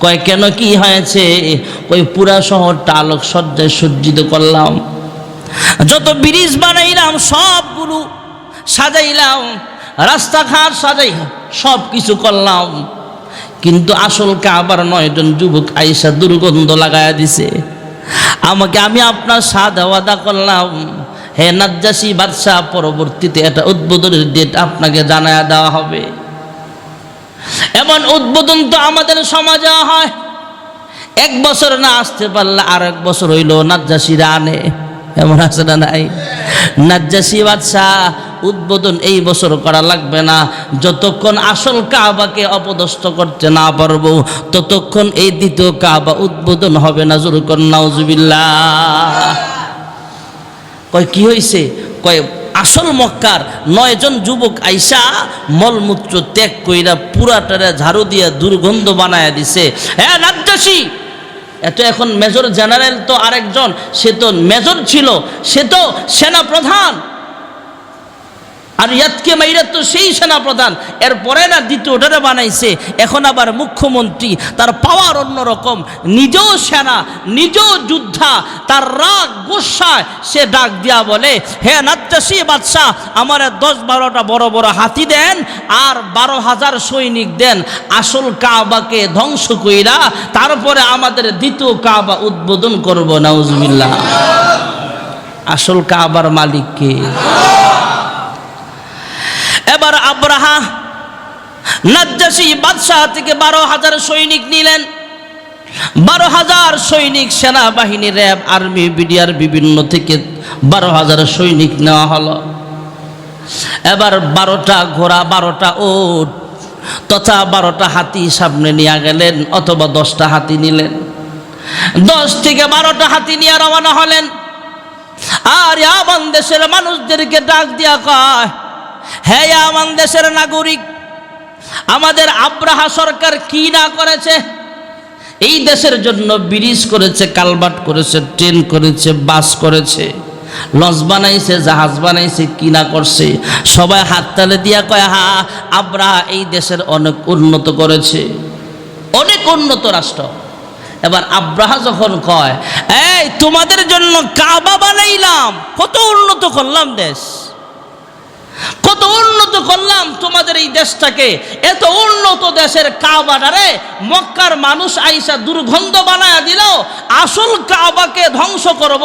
কয় কেন, কি হয়েছে? ওই পুরা শহরটা আলোক সজ্জায় সজ্জিত করলাম, যত ব্রিজ বানাইলাম সবগুলো সাজাইলাম, রাস্তাঘাট সাজাই সব কিছু করলাম, কিন্তু আসল কাবার 9 জন যুবক আইসা দুর্গন্ধ লাগায়া দিছে আমাকে। আমি আপনার সাদা ওয়াদা করলাম, হে নাজ্জাশী বাদশাহ, পরবর্তীতে এটা উদ্বোধনের ডেট আপনাকে জানায়া দেওয়া হবে। এমন উদ্বোধন তো আমাদের সমাজে হয়, 1 বছর না আসতে পারলে আর 1 বছর হইল নাজ্জাশীরা আনে, এমন আছে না নাই? নাজ্জাশী বাদশাহ উদ্বোধন এই বছর করা লাগবে না, যতক্ষণ আসল কাবাকে অপদস্থ করতে না পারবো ততক্ষণ এই দ্বিতীয় কাবা উদ্বোধন হবে না। জোরে কর নাউজুবিল্লাহ। কয় কি হয়েছে? কয় আসল মক্কার 9 জন যুবক আইসা মলমূত্র ত্যাগ কইরা পুরাটারে ঝাড়ু দিয়া দুর্গন্ধ বানায়া দিছে। হ্যাঁ নাজ্জাশী, এত এখন মেজর জেনারেল তো আরেকজন, সে তো মেজর ছিল, সে তো সেনা প্রধান, আর ইয়াতকে মাইরা তো সেই সেনা প্রধান, এরপরে না দ্বিতীয়টারে বানাইছে। এখন আবার মুখ্যমন্ত্রী, তার পাওয়ার অন্যরকম, নিজেও সেনা, নিজেও যোদ্ধা, তার রাগ গোসায় সে ডাক দিয়া বলে, হে নাজ্জাশী বাদশাহ, আমার 10-12টা বড় বড় হাতি দেন আর 12,000 সৈনিক দেন, আসল কাবাকে ধ্বংস কইরা তারপরে আমাদের দ্বিতীয় কাবা উদ্বোধন করব। নাউজুবিল্লাহ। আসল কাবার মালিক কে? এবার আব্রাহা নাজ্জাশী বাদশাহ থেকে 12,000 সৈনিক নিলেন। 12,000 সৈনিক, সেনাবাহিনী, র্যাব, আর্মি, বিডিআর বিভিন্ন থেকে 12,000 সৈনিক নেওয়া হলো। এবার 12টা ঘোড়া, 12টা উট তথা 12টা হাতি সামনে নিয়ে গেলেন, অথবা 10টা হাতি নিলেন। 10 থেকে 12টা হাতি নিয়ে রওনা হলেন। আর আমার দেশের মানুষদেরকে ডাক দিয়া কয়, হ্যাঁ আমার দেশের নাগরিক, আমাদের আব্রাহা সরকার কি না করেছে? এই দেশের জন্য ব্রিজ করেছে, কালভার্ট করেছে, ট্রেন করেছে, বাস করেছে, লঞ্চ বানাইছে, জাহাজ বানাইছে, কি না করছে? সবাই হাততালি দিয়া কয়, হ্যাঁ আব্রাহা এই দেশের অনেক উন্নত করেছে, অনেক উন্নত রাষ্ট্র। এবার আব্রাহা যখন কয়, এই তোমাদের জন্য কাবা বানাইলাম, কত উন্নত করলাম দেশ, কত উন্নত করলাম তোমাদের এই দেশটাকে, এত উন্নত দেশের কাবাটারে মক্কার মানুষ আইসা দুর্গন্ধ বানায়া দিল, আসল কাবাকে ধ্বংস করব,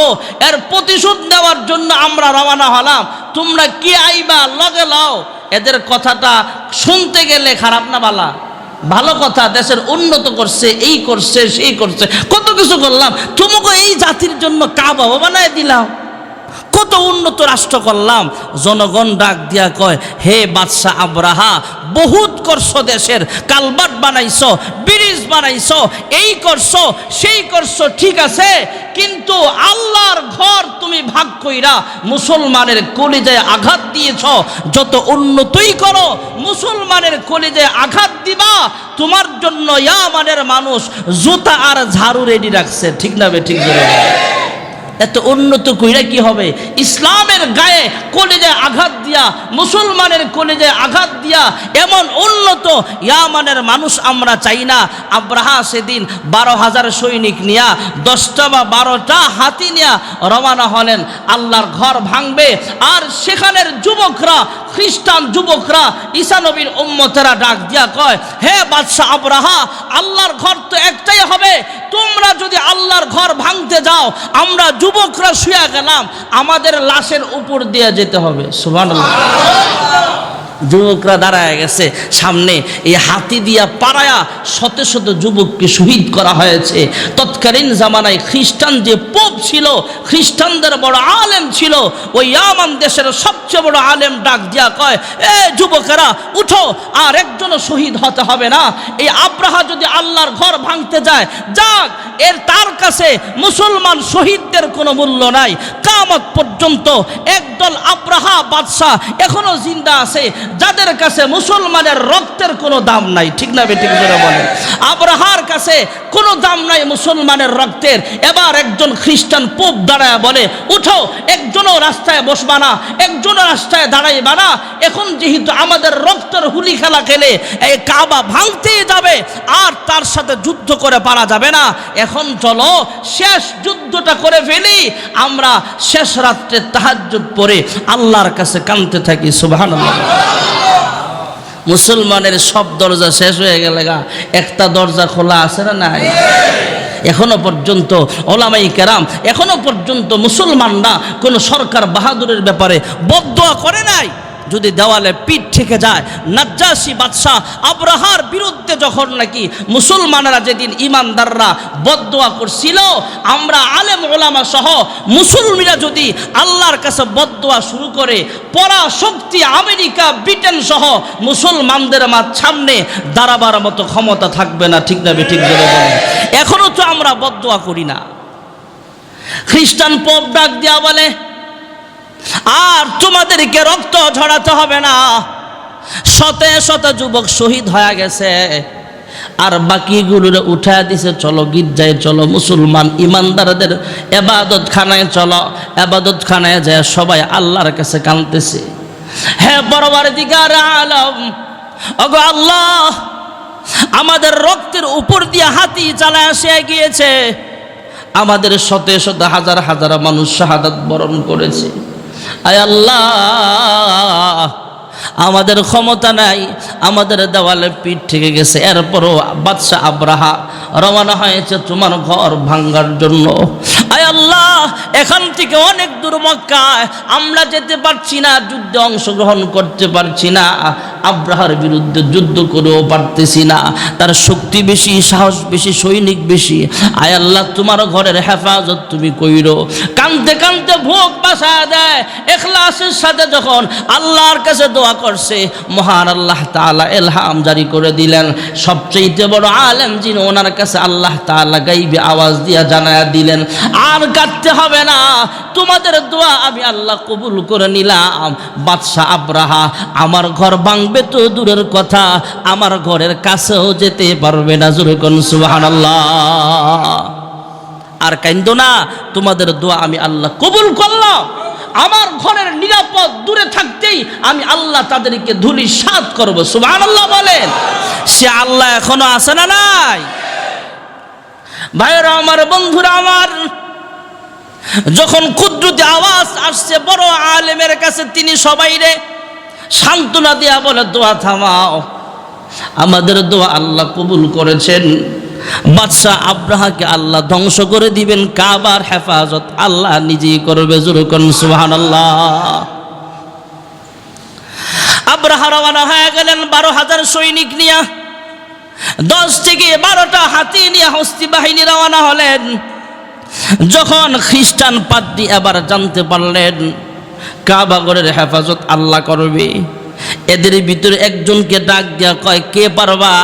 এর প্রতিশোধ নেওয়ার জন্য আমরা রওনা হলাম, তোমরা কি আইবা লগে লাও। এদের কথাটা শুনতে গেলে খারাপ না বালা? ভালো কথা, দেশের উন্নত করছে, এই করছে, সেই করছে, কত কিছু করলাম, তোমাকে এই জাতির জন্য কাবা বানায় দিলাম, কত উন্নত রাষ্ট্র করলাম। জনগণ ডাক দিয়া কয়, হে বাদশাহ আব্রাহা, বহুত করছো, দেশের কালভার্ট বানাইছো, ব্রিজ ব্রিজ বানাইছো, এই করছো, সেই করছো, ঠিক আছে, কিন্তু আল্লাহর ঘর তুমি ভাগ কইরা মুসলমানের কলিজায় আঘাত দিয়েছ। যত উন্নতই করো, মুসলমানের কলিজায় আঘাত দিবা, তোমার জন্য ইয়ামানের মানুষ জুতা আর ঝাড়ু রেডি রাখছে। ঠিক না বে ঠিক জোরে? এত উন্নত কইরা কি হবে? ইসলামের গায়ে কলিজায় আঘাত দিয়া, মুসলমানের কলিজায় আঘাত দিয়া এমন উন্নত ইয়ামানের মানুষ আমরা চাই না। আব্রাহা সেদিন 12,000 সৈনিক নিয়া 10টা বা 12টা হাতি নিয়া রওনা হলেন, আল্লাহর ঘর ভাঙবে। আর সেখানের যুবকরা, খ্রিস্টান যুবকরা, ঈসা নবীর উম্মতেরা ডাক দিয়া কয়, হে বাদশা আব্রাহা, আল্লাহর ঘর তো একটাই হবে, তোমরা যদি আল্লাহর ঘর ভাঙতে যাও, আমরা যুবকরা শুয়ে গেলাম, আমাদের লাশের উপর দিয়ে যেতে হবে। সুবহানাল্লাহ। যুবকরা দাঁড়ায় গেছে সামনে, এই হাতি দিয়া পাড়ায়া শত শত যুবককে শহীদ করা হয়েছে। তৎকালীন জামানায় খ্রিস্টান যে পোপ ছিল, খ্রিস্টানদের বড় আলেম ছিল, ওই ইয়ামান দেশের সবচেয়ে বড় আলেম ডাক দিয়া কয়, এ যুবকেরা উঠো, আর একজনও শহীদ হতে হবে না। এই আব্রাহা যদি আল্লাহর ঘর ভাঙতে যায়, যাক, এর তার কাছে মুসলমান শহীদদের কোনো মূল্য নাই। কিয়ামত পর্যন্ত একদল আব্রাহা বাদশা এখনো জিন্দা আছে, যাদের কাছে মুসলমানের রক্তের কোনো দাম নাই। ঠিক না বেঠিক করে বলেন? আব্রাহার কাছে কোনো দাম নাই মুসলমানের রক্তের। এবার একজন খ্রিস্টান পোপ দাঁড়ায় বলে, উঠো, একজনও রাস্তায় বসবা না, একজনও রাস্তায় দাঁড়াইবা না। এখন যেহেতু আমাদের রক্তের হুলি খেলা খেলে এই কাবা ভাঙতেই যাবে, আর তার সাথে যুদ্ধ করে পারা যাবে না। এখন চলো শেষ যুদ্ধটা করে ফেলি। আমরা শেষ রাত্রে তাহাজ্জুদ পড়ে আল্লাহর কাছে কাঁদতে থাকি। সুবহানাল্লাহ। মুসলমানের সব দরজা শেষ হয়ে গেলে একটা দরজা খোলা আছে না নাই? এখনো পর্যন্ত ওলামাই কেরাম, এখনো পর্যন্ত মুসলমানরা কোনো সরকার বাহাদুরের ব্যাপারে বদদোয়া করে নাই। যদি দেওয়ালে পিঠ থেকে যায়, নাজ্জাশী বাদশাহ আব্রাহার বিরুদ্ধে যখন নাকি মুসলমানরা যেদিন ইমানদাররা বদদোয়া করছিল, আমরা আলেম ওলামা সহ মুসলমানরা যদি আল্লাহর কাছে বদদোয়া শুরু করে, পরাশক্তি আমেরিকা ব্রিটেন সহ মুসলমানদের সামনে দাঁড়াবার মতো ক্ষমতা থাকবে না। ঠিক না ঠিক বলে বলেন? এখনো তো আমরা বদদোয়া করি না। খ্রিস্টান পোপ ডাক দিয়া বলে, আর তোমাদেরকে রক্ত ঝরাতে হবে না, শতে শত যুবক শহীদ হয়ে গেছে, আর বাকিগুলোর উঠায় দিছে, চলো গির্জায় চলো, মুসলমান ইমানদারদের এবাদত খানায় চলো। এবাদত খানায় যায় সবাই আল্লাহর কাছে কাঁদতেছে, হে পরওয়ারদিগার আলম, ওগো আল্লাহ, আমাদের রক্তের উপর দিয়ে হাতি চালায় এসে গিয়েছে, আমাদের শতে শত হাজার হাজার মানুষ শাহাদাত বরণ করেছে। আয় আল্লাহ, আমাদের ক্ষমতা নাই, আমাদের দেওয়ালে পিঠ থেকে গেছে, এরপরও বাদশা আব্রাহা রওনা হয়েছে তোমার ঘর ভাঙার জন্য। আয় আল্লাহ, এখান থেকে অনেক দূর মক্কায়, আমরা যেতে পারছি না, যুদ্ধে অংশগ্রহণ করতে পারছি না, আব্রাহার বিরুদ্ধে যুদ্ধ করেও পারতেছি না, তার শক্তি বেশি, সাহস বেশি, সৈনিক বেশি। আয় আল্লাহ, তোমার ঘরের হেফাজত তুমি কইরো। কাঁদতে কাঁদতে ভোগ বাসা দেয়, ইখলাসের সাথে যখন আল্লাহর কাছে দোয়া করছে, মহান আল্লাহ তাআলা ইলহাম জারি করে দিলেন। সবচেয়ে বড় আলেম যিনি, ওনার কাছে আল্লাহ তাআলা গাইবে আওয়াজ দিয়া জানায়া দিলেন, আর কাঁদতে হবে না, তোমাদের দোয়া আমি আল্লাহ কবুল করে নিলাম। বাদশা আব্রাহা আমার ঘর ভাঙবে তো দূরের কথা, আমার ঘরের কাছেও যেতে পারবে না। জোরে কোন সুবহানাল্লাহ। আর কান্দো না, তোমাদের দোয়া আমি আল্লাহ কবুল করলাম। আমার ঘরের নিরাপদ দূরে থাকতেই আমি আল্লাহ তাদেরকে ধূলিসাৎ করব। সুবহানাল্লাহ বলেন। সে আল্লাহ এখনো আছে না নাই? ভাইরা আমার, বন্ধুরা আমার, যখন কুদরতি আওয়াজ আসছে বড় আলেমের কাছে, তিনি সবাইরে সান্ত্বনা দিয়া বলে, দোয়া থামাও, আমাদের দোয়া আল্লাহ কবুল করেছেন। বাদশা আব্রাহাকে আল্লাহ ধ্বংস করে দিবেন, কাবার হেফাজত আল্লাহ নিজেই করবে। জোরে কোন সুবহানাল্লাহ। আব্রাহা রওনা হয়ে গেলেন 12,000 সৈনিক নিয়ে, 10 থেকে 12টা হাতি নিয়ে হস্তি বাহিনী রওনা হলেন। যখন খ্রিস্টান পাদ্রী এবার জানতে পারলেন কাবা ঘরের হেফাজত আল্লাহ করবে, এদের ভিতরে একজনকে ডাক দিয়া কয়, কে পারবা?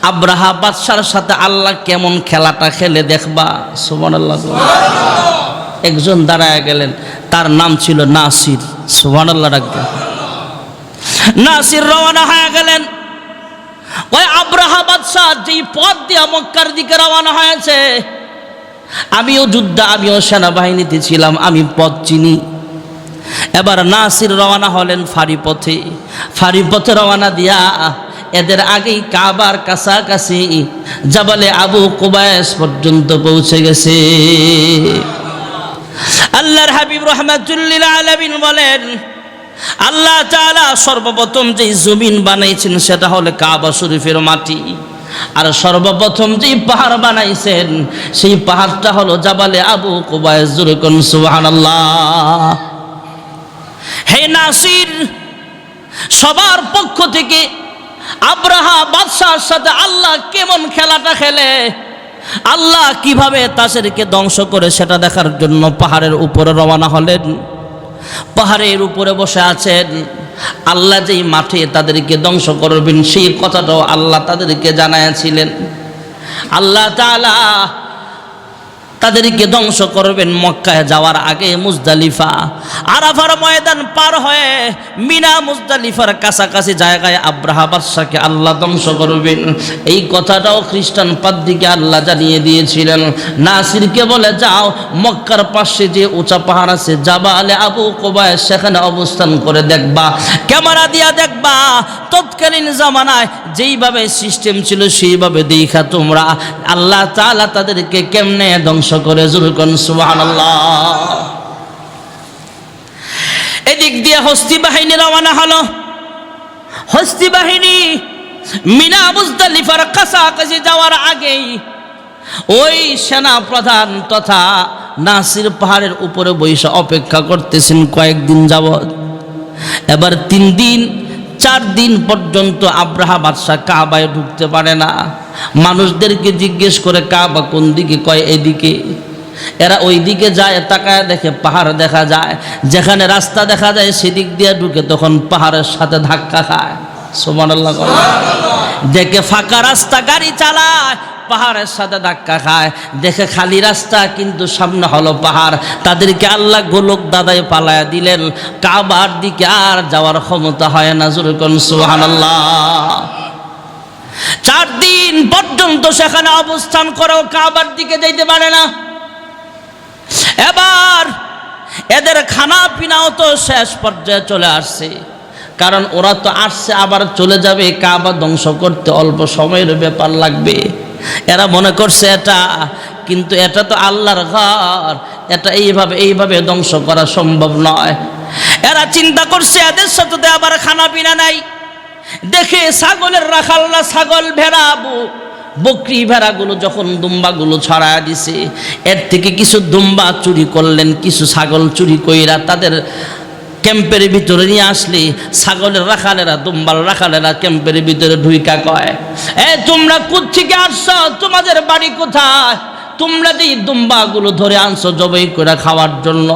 আব্রাহা বাদশার সাথে আল্লাহ কেমন খেলাটা খেলে দেখবা। সুবহানাল্লাহ। একজন দাঁড়ায় গেলেন, তার নাম ছিল নাসির। সুবহানাল্লাহ ডাকবেন। নাসির রওনা হয়ে গেলেন। ওই আব্রাহা বাদশা যেই পথ দিয়ে মক্কার দিকে রওনা হয়েছে, আমিও যোদ্ধা, আমিও সেনাবাহিনীতে ছিলাম, আমি পথ চিনি। এবার নাসির রওনা হলেন ফারি পথে রওনা দিয়া এদের আগেই কাবার কাছাকাছি জাবালে আবু কুবায়স পর্যন্ত পৌঁছে গেছে। আল্লাহর হাবিব রাহমাতুল লিল আলামিন বলেন, আল্লাহ তাআলা সর্বপ্রথম যে জমিন বানাইছেন সেটা হলো কাবা শরীফের মাটি, আর সর্বপ্রথম যে পাহাড় বানাইছেন সেই পাহাড়টা হলো জাবালে আবু কুবায়স। জোরে কোন সুবহানাল্লাহ। হে নাসির, সবার পক্ষ থেকে আব্রাহা বাদশার সাথে আল্লাহ কেমন খেলাটা খেলে, আল্লাহ কিভাবে তাদেরকে ধ্বংস করে সেটা দেখার জন্য পাহাড়ের উপরে রওনা হলেন। পাহাড়ের উপরে বসে আছেন। আল্লাহ যেই মাঠে তাদেরকে ধ্বংস করবেন সেই কথাটাও আল্লাহ তাদেরকে জানাইয়াছিলেন। আল্লাহ তাআলা তাদেরকে ধ্বংস করবেন মক্কায় যাওয়ার আগে মুজদালিফা আরাফার ময়দান পার হয়ে মিনা মুজদালিফার কাছাকাছি জায়গায় আব্রাহা বাদশাকে আল্লাহ ধ্বংস করবেন। এই কথাটাও খ্রিস্টান পাদ্রীকে আল্লাহ জানিয়ে দিয়েছিলেন। নাসিরকে বলে, যাও মক্কার পাশে যে উঁচা পাহাড় আছে জাবালে আবু কুবায়স, সেখানে অবস্থান করে দেখবা, ক্যামেরা দিয়া দেখবা। তৎকালীন জামানায় যেইভাবে সিস্টেম ছিল সেইভাবে দেখা তোমরা আল্লাহ তাআলা তাদেরকে কেমনে ধ্বংস করে। জুরকুন সুবহানাল্লাহ। এদিক দিয়ে হস্তি বাহিনী রওনা হলো। হস্তি বাহিনী মিনা মুজদালিফার কাছাকাছি যাওয়ার আগেই ওই সেনা প্রধান তথা নাসির পাহাড়ের উপরে বসে অপেক্ষা করতেছেন কয়েকদিন যাবত। এবার 3 দিন 4 দিন পর্যন্ত আব্রাহা বাদশা কাবায় ঢুকতে পারে না। মানুষদেরকে জিজ্ঞেস করে কাবা কোন দিকে, কয় এদিকে। এরা ওই দিকে যায়, তাকায় দেখে পাহাড় দেখা যায়, যেখানে রাস্তা দেখা যায় সেদিক দিয়ে ঢুকে, তখন পাহাড়ের সাথে ধাক্কা খায়। সুবহানাল্লাহ। দেখে ফাঁকা রাস্তা, গাড়ি চালায়, পাহাড়ের সাথে ধাক্কা খায়। দেখে খালি রাস্তা, কিন্তু সামনে হলো পাহাড়। তাদেরকে আল্লাহ গোলক দাদায় পালায়া দিলেন, কাবার দিকে আর যাওয়ার ক্ষমতা হয় না। জোরে কোন সুবহানাল্লাহ। 4 দিন পর্যন্ত সেখানে অবস্থান করেও কাবার দিকে যাইতে পারে না। এবার এদের খানা পিনাও তো শেষ পর্যায়ে চলে আসছে, কারণ ওরা তো আসছে আবার চলে যাবে, কাবা ধ্বংস করতে অল্প সময়ের ব্যাপার লাগবে। এরা মনে করছে এটা, কিন্তু এটা তো আল্লাহর ঘর, এটা এইভাবে ধ্বংস করা সম্ভব নয়। এরা চিন্তা করছে এদের সাথে তো আবার খানা পিনা নাই। দেখে ছাগলের রাখালরা ছাগল ভেড়া বকরি ভেড়াগুলো যখন দুম্বাগুলো ছড়ায় দিছে, এর থেকে কিছু দুম্বা চুরি করলেন, কিছু ছাগল চুরি কইরা তাদের ক্যাম্পের ভিতরে নিয়ে আসলে ছাগলের রাখালেরা, দুম্বার রাখালেরা ক্যাম্পের ভিতরে ঢুইকা কয়, তোমরা কোত্থেকে আসছো, তোমাদের বাড়ি কোথায়? তোমরা যে দুম্বাগুলো ধরে আনছো জবাই করে খাওয়ার জন্য,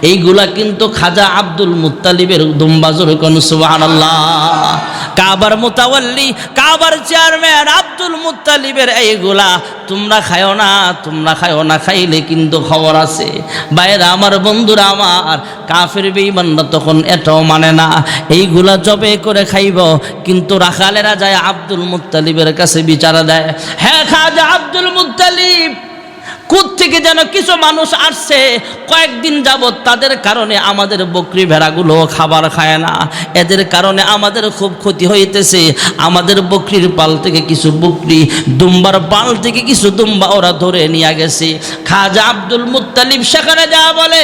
এইগুলা কিন্তু খাজা আব্দুল মুত্তালিবের দুম্বা। জোরে কোন সুবহানাল্লাহ। কাবার মুতাওয়াল্লি, কাবার চেয়ারম্যান আব্দুল মুত্তালিবের এইগুলা তোমরা খায়ও না, তোমরা খায়ও না, খাইলে কিন্তু খবর আছে। বাইরে আমার বন্ধুরা, আমার কাফের বেঈমানরা তখন এটাও মানে না, এইগুলা জবে করে খাইব। কিন্তু রাখালেরা যায় আব্দুল মুত্তালিবের কাছে বিচার দেয়, হ্যাঁ খাজা আব্দুল মুত্তালিব, কোত্থেকে যেন কিছু মানুষ আসছে কয়েকদিন যাবত, তাদের কারণে আমাদের বকরি ভেড়াগুলো খাবার খায় না, এদের কারণে আমাদের খুব ক্ষতি হইতেছে। আমাদের বকরির পাল থেকে কিছু বকরি, দুম্বার পাল থেকে কিছু দুম্বা ওরা ধরে নিয়ে গেছে। খাজা আব্দুল মুত্তালিব সেখানে যাওয়া বলে,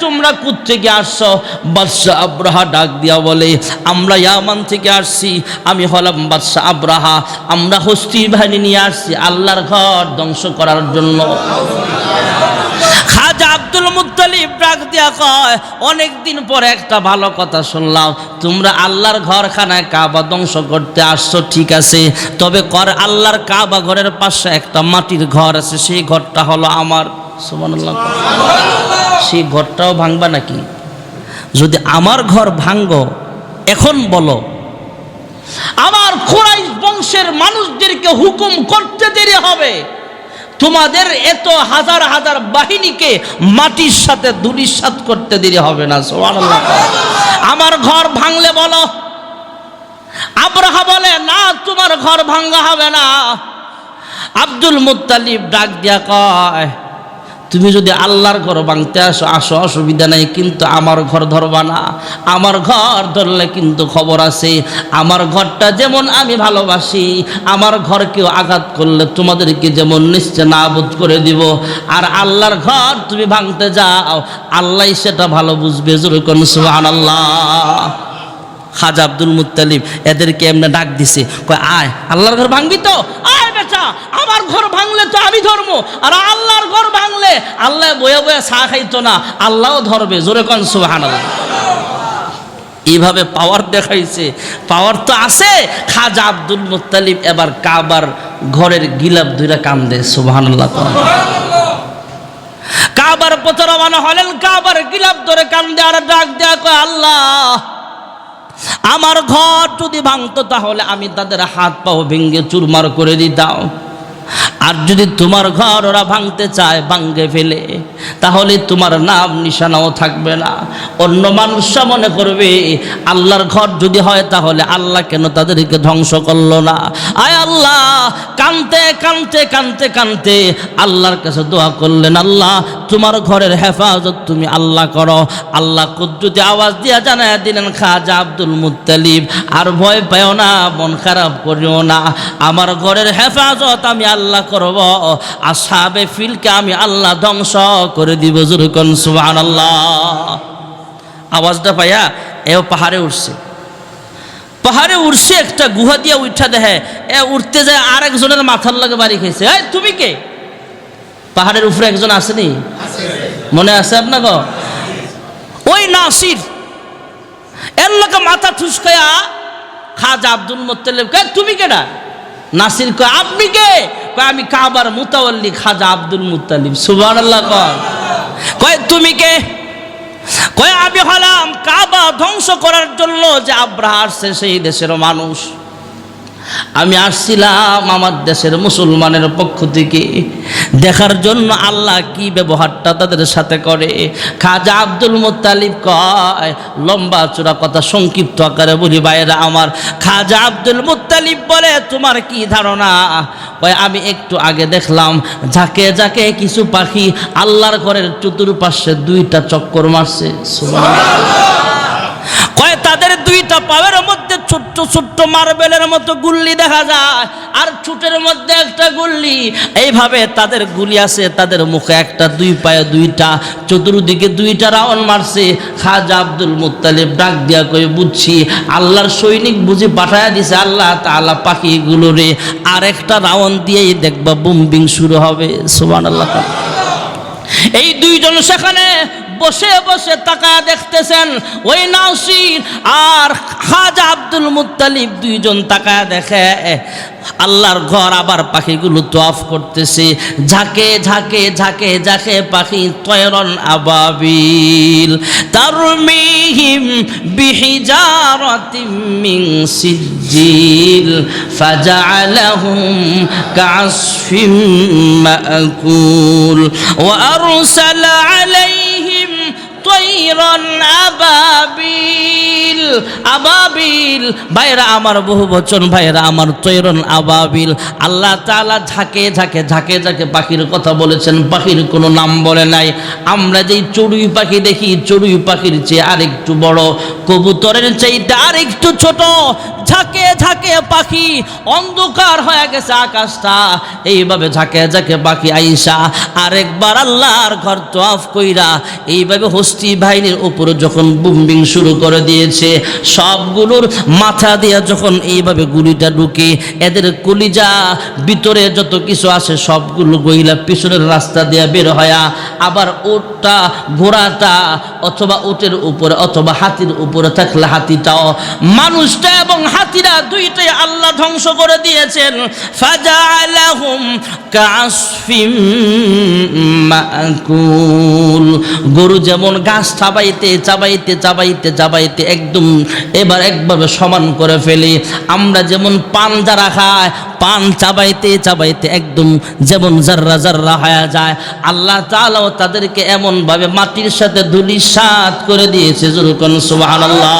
তোমরা কোত্থেকে আসছো? বাদশাহ আব্রাহা ডাক দিয়া বলে, আমরা ইয়ামান থেকে আসছি, আমি হলাম বাদশাহ আব্রাহা, আমরা হস্তি বাহিনী নিয়ে আসছি আল্লাহর ঘর ধ্বংস করার জন্য। খাজা আব্দুল মুত্তালিব ডাক দিয়া কয়, অনেকদিন পরে একটা ভালো কথা শুনলাম, তোমরা আল্লাহর ঘরখানায় কাবা ধ্বংস করতে আসছো, ঠিক আছে, তবে আল্লাহর কাবা ঘরের পাশে একটা মাটির ঘর আছে, সেই ঘরটা হলো আমার। সুবহানাল্লাহ। সেই ঘরটাও ভাঙবা নাকি? যদি আমার ঘর ভাঙ্গো এখন বলো, আমার কুরাইশ বংশের মানুষদেরকে হুকুম করতে দেরি হবে, তোমাদের এত হাজার হাজার বাহিনীকে মাটির সাথে ধূলিসাৎ করতে দেরি হবে না। সুবহানাল্লাহ। আমার ঘর ভাঙলে বলো। আব্রাহা বলে না, তোমার ঘর ভাঙা হবে না। আব্দুল মুত্তালিব ডাক দিয়া কয়, তুমি যদি আল্লাহর ঘর ভাঙতে আসো অসুবিধা নাই, কিন্তু আমার ঘর ধরবা না। আমার ঘর ধরলে কিন্তু খবর আছে। আমার ঘরটা যেমন আমি ভালোবাসি, আমার ঘরকেও আঘাত করলে তোমাদেরকে যেমন নিশ্চয় নাবুদ করে দিব। আর আল্লাহর ঘর তুমি ভাঙতে যাও, আল্লাহ সেটা ভালো বুঝবে। জোরে কোন সুবহানাল্লাহ। খাজা আব্দুল মুত্তালিব এদেরকে এমনি ডাক দিছে, কয় আয় আল্লাহর ঘর ভাঙবি তো, আয় বেটা, আমার ঘর ভাঙলে তো আমি ধরবো, আর আল্লাহর ঘর ভাঙলে আল্লাহ বয়ে বয়ে চা খাইতো না, আল্লাহও ধরবে। জোরে কোন সুবহানাল্লাহ। এইভাবে পাওয়ার দেখাইছে, পাওয়ার তো আছে। খাজা আব্দুল মুত্তালিব এবার কাবার ঘরের গিলাপ ধরে কান্দে। সুবহানাল্লাহ। কাবার পথে রওনা হলেন, কাবার গিলাপ ধরে কান্দে আর ডাক দেয়া কয়, আল্লাহ আমার ঘর যদি ভাঙতো তাহলে আমি তাদের হাত পাও ভেঙে চুরমার করে দিতাম। আর যদি তোমার ঘর ওরা ভাঙতে চায়, ভাঙে ফেলে, তাহলে তোমার নাম নিশানাও থাকবে না। অন্য মানুষরা মনে করবে আল্লাহর ঘর যদি হয় তাহলে আল্লাহ কেন তাদেরকে ধ্বংস করলো না। আয় আল্লাহ কানতে কানতে কানতে কানতে আল্লাহর কাছে দোয়া করলেন, আল্লাহ তোমার ঘরের হেফাজত তুমি আল্লাহ করো। আল্লাহ কুদরতি আওয়াজ দিয়া জানায় দিলেন, খাজা আব্দুল মুত্তালিব আর ভয় পাও না, মন খারাপ করিও না, আমার ঘরের হেফাজত আমি আল্লাহ করব, আসহাবে ফিলকে আমি আল্লাহ ধ্বংস করে দিব। জোরে কোন সুবহানাল্লাহ। আওয়াজটা পাইয়া এও পাহাড়ে উঠছে, পাহাড়ে উঠছে, একটা গুহা দিয়ে উঠা দেখে, এ উঠতে যায় আরেকজনের মাথার লাগে বাড়ি খেয়েছে। এই তুমি কে? পাহাড়ের উপরে একজন আসেনি, মনে আছে আপনাকে? ওই নাসির এর লোকে মাথা ঠুসকায়া খাজা আব্দুল মুত্তালিব কয়, তুমি কেডা? নাসির কয়, আপনি কে? কয়, আমি কাবার মুতাওয়াল্লি খাজা আব্দুল মুত্তালিব। সুবহানাল্লাহ। কয়, তুমি কে? কয়, আমি হলাম কাবা ধ্বংস করার জন্য যে আব্রাহা আসছে সেই দেশের মানুষ। আমি আসছিলাম আমার দেশের মুসলমানের পক্ষ থেকে দেখার জন্য আল্লাহ কি ব্যবহারটা তাদের সাথে করে। খাজা আব্দুল মুত্তালিব কয়, লম্বা চূড়া কথা সংক্ষিপ্ত আকারে বলি ভাইয়েরা আমার, খাজা আব্দুল মুত্তালিব বলে, তোমার কি ধারণা? কয়, আমি একটু আগে দেখলাম ঝাঁকে ঝাঁকে কিছু পাখি আল্লাহর ঘরের চতুর্পাশে দুইটা চক্কর মারছে। সুবহানাল্লাহ। কয়, তাদের দুইটা পায়ের মধ্যে ছোট্ট ছোট্ট মার্বেলের মতো গুল্লি দেখা যায়, আর ঠোঁটের মধ্যে একটা গুল্লি। এইভাবে তাদের গুলি আছে, তাদের মুখে একটা, দুই পায়ে দুইটা, চতুর্দিকে দুইটা রাউন্ড মারছে। খাজা আব্দুল মুত্তালিব ডাক দিয়া কই, বুঝছি আল্লাহর সৈনিক বুঝি পাঠায়া দিছে আল্লাহ তাআলা পাখিগুলোরে, আর একটা রাউন্ড দিয়েই দেখবা বুমবিং শুরু হবে। সুবহানাল্লাহ। এই দুইজন সেখানে বসে বসে তাকায়া দেখতেছেন, ওই নাসির আর খাজা আব্দুল মুত্তালিব দুইজন তাকায়া দেখে আল্লাহর ঘর আবার পাখিগুলো তওয়াফ করতেছে। ঝাঁকে ঝাঁকে ঝাঁকে ঝাঁকে পাখি, তয়রন আবাবিল তারমিহিম বিহিজারাতিম মিন সিজ্জিল ফাজআলাহুম কাআসফিম মাকুল ওয়া আরসালা আলাইহিম তয়রন আবাবিল। আবাবিল ভাইরা আমার, বহু বচন ভাইরা আমার, তয়রন আবাবিল। আল্লাহ তাআলা ঝাঁকে ঝাঁকে ঝাঁকে ঝাঁকে পাখির কথা বলেছেন, পাখির কোনো নাম বলে নাই। আমরা যেই চড়ুই পাখি দেখি, চড়ুই পাখির চেয়ে আরেকটু বড়, কবুতরের চাইতে আরেকটু ছোট। ঝাঁকে ঝাঁকে পাখি, অন্ধকার হয়ে গেছে আকাশটা, এইভাবে ঝাঁকে ঝাঁকে পাখি আইসা আরেকবার আল্লাহর ঘর তওয়াফ কইরা এইভাবে হস্তি বাহিনীর উপরে যখন বুমবিং শুরু করে দিয়েছে, সবগুলোর মাথা দিয়া যখন এইভাবে গুলিটা ঢুকে, এদের কলিজা ভিতরে যত কিছু আছে সবগুলো গইলা পিছনের রাস্তা দিয়া বের হয়া আবার ওটটা, ঘোড়াটা অথবা ওটের উপরে অথবা হাতির উপরে থাকলে হাতিটাও, মানুষটা এবং হাতিরা দুইটাই আল্লাহ ধ্বংস করে দিয়েছেন। ফাজালাহুম কাসফিম মাকুল, গরু যেমন ঘাস চাবাইতে চাবাইতে চাবাইতে চাবাইতে একদম এবার একভাবে সমান করে ফেলে, আমরা যেমন পান যারা খায় পান চাবাইতে চাবাইতে একদম যেমন জাররা জাররা হয়ে যায়, আল্লাহ তাআলাও তাদেরকে এমন ভাবে মাটির সাথে ধূলিসাৎ করে দিয়েছে। যুরকুন সুবহানাল্লাহ।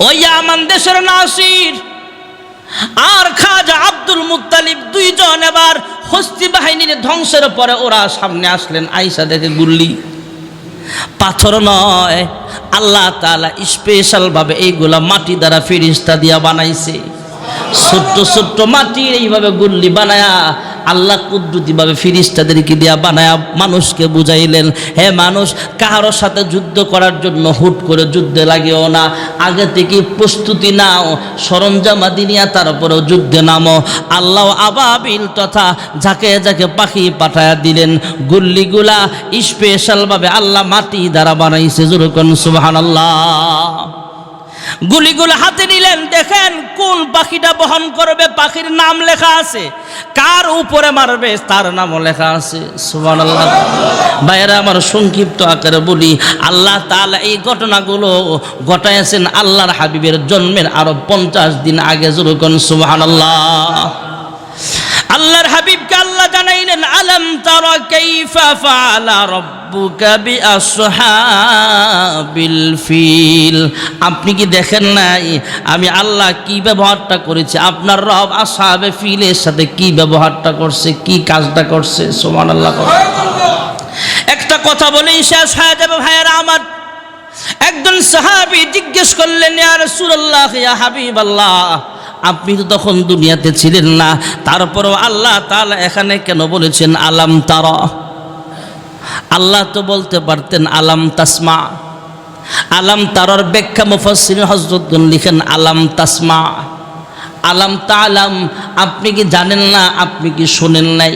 ওই ইয়ামান দেশের নাসির আর খাজা আব্দুল মুত্তালিব দুইজন এবার হস্তি বাহিনীর ধ্বংসের পরে ওরা সামনে আসলেন, আইসা দেখে গুল্লি পাথর নয়, আল্লাহ তাআলা স্পেশাল ভাবে এইগুলা মাটি দ্বারা ফেরেশতা দিয়া বানাইছে। ছোট্ট ছোট্ট মাটির এইভাবে গুল্লি বানায়া আল্লাহ কুদরতিভাবে ফেরেশতাদেরকে দিয়া বানায়া মানুষকে বুঝাইলেন, হে মানুষ, কারোর সাথে যুদ্ধ করার জন্য হুট করে যুদ্ধে লাগিও না, আগে থেকে প্রস্তুতি নাও, সরঞ্জামাদি নিয়ে তারপরেও যুদ্ধে নামো। আল্লাহ আবাবিল তথা যাকে যাকে পাখি পাঠায়া দিলেন, গুল্লিগুলা স্পেশালভাবে আল্লাহ মাটি দ্বারা বানাইছে। যুরকুন সুবহানাল্লাহ। গুলিগুলো হাতে নিলেন, দেখেন কোন পাখিটা বহন করবে, পাখির নাম লেখা আছে, কার উপরে মারবে তার নামও লেখা আছে। সুবহানাল্লাহ। ভাইয়েরা আমার, সংক্ষিপ্ত আকারে বলি, আল্লাহ তাআলা এই ঘটনাগুলো ঘটাইছেন আল্লাহর হাবিবের জন্মের আরো 50 দিন আগে। যুরকুন সুবহানাল্লাহ। আল্লাহর হাবিবকে আল্লাহ জানাইলেন, আলাম তারা কাইফা ফাআলা রাব্বুকা বিআসহাবিল ফিল, আপনি কি দেখেন নাই আমি আল্লাহ কি ব্যবহারটা করেছি, আপনার রব আসহাবে ফিলের সাথে কি ব্যবহারটা করছে, কি কাজটা করছে। সুবহানাল্লাহ। একটা কথা বলেই শেষ হয়ে যাবে ভাইয়েরা আমার। একজন সাহাবী জিজ্ঞেস করলেন, ইয়া রাসূলুল্লাহ, ইয়া হাবিবাল্লাহ, আপনি তো তখন দুনিয়াতে ছিলেন না, তারপরও আল্লাহ তাআলা এখানে কেন বলেছেন আলাম তারা? আল্লাহ তো বলতে পারতেন আলাম তাসমা। আলাম তারার ব্যাখ্যা মুফাসসিরিন হযরতগণ লিখেন আলাম তাসমা, আলাম তাআলাম, আপনি কি জানেন না, আপনি কি শুনেন নাই?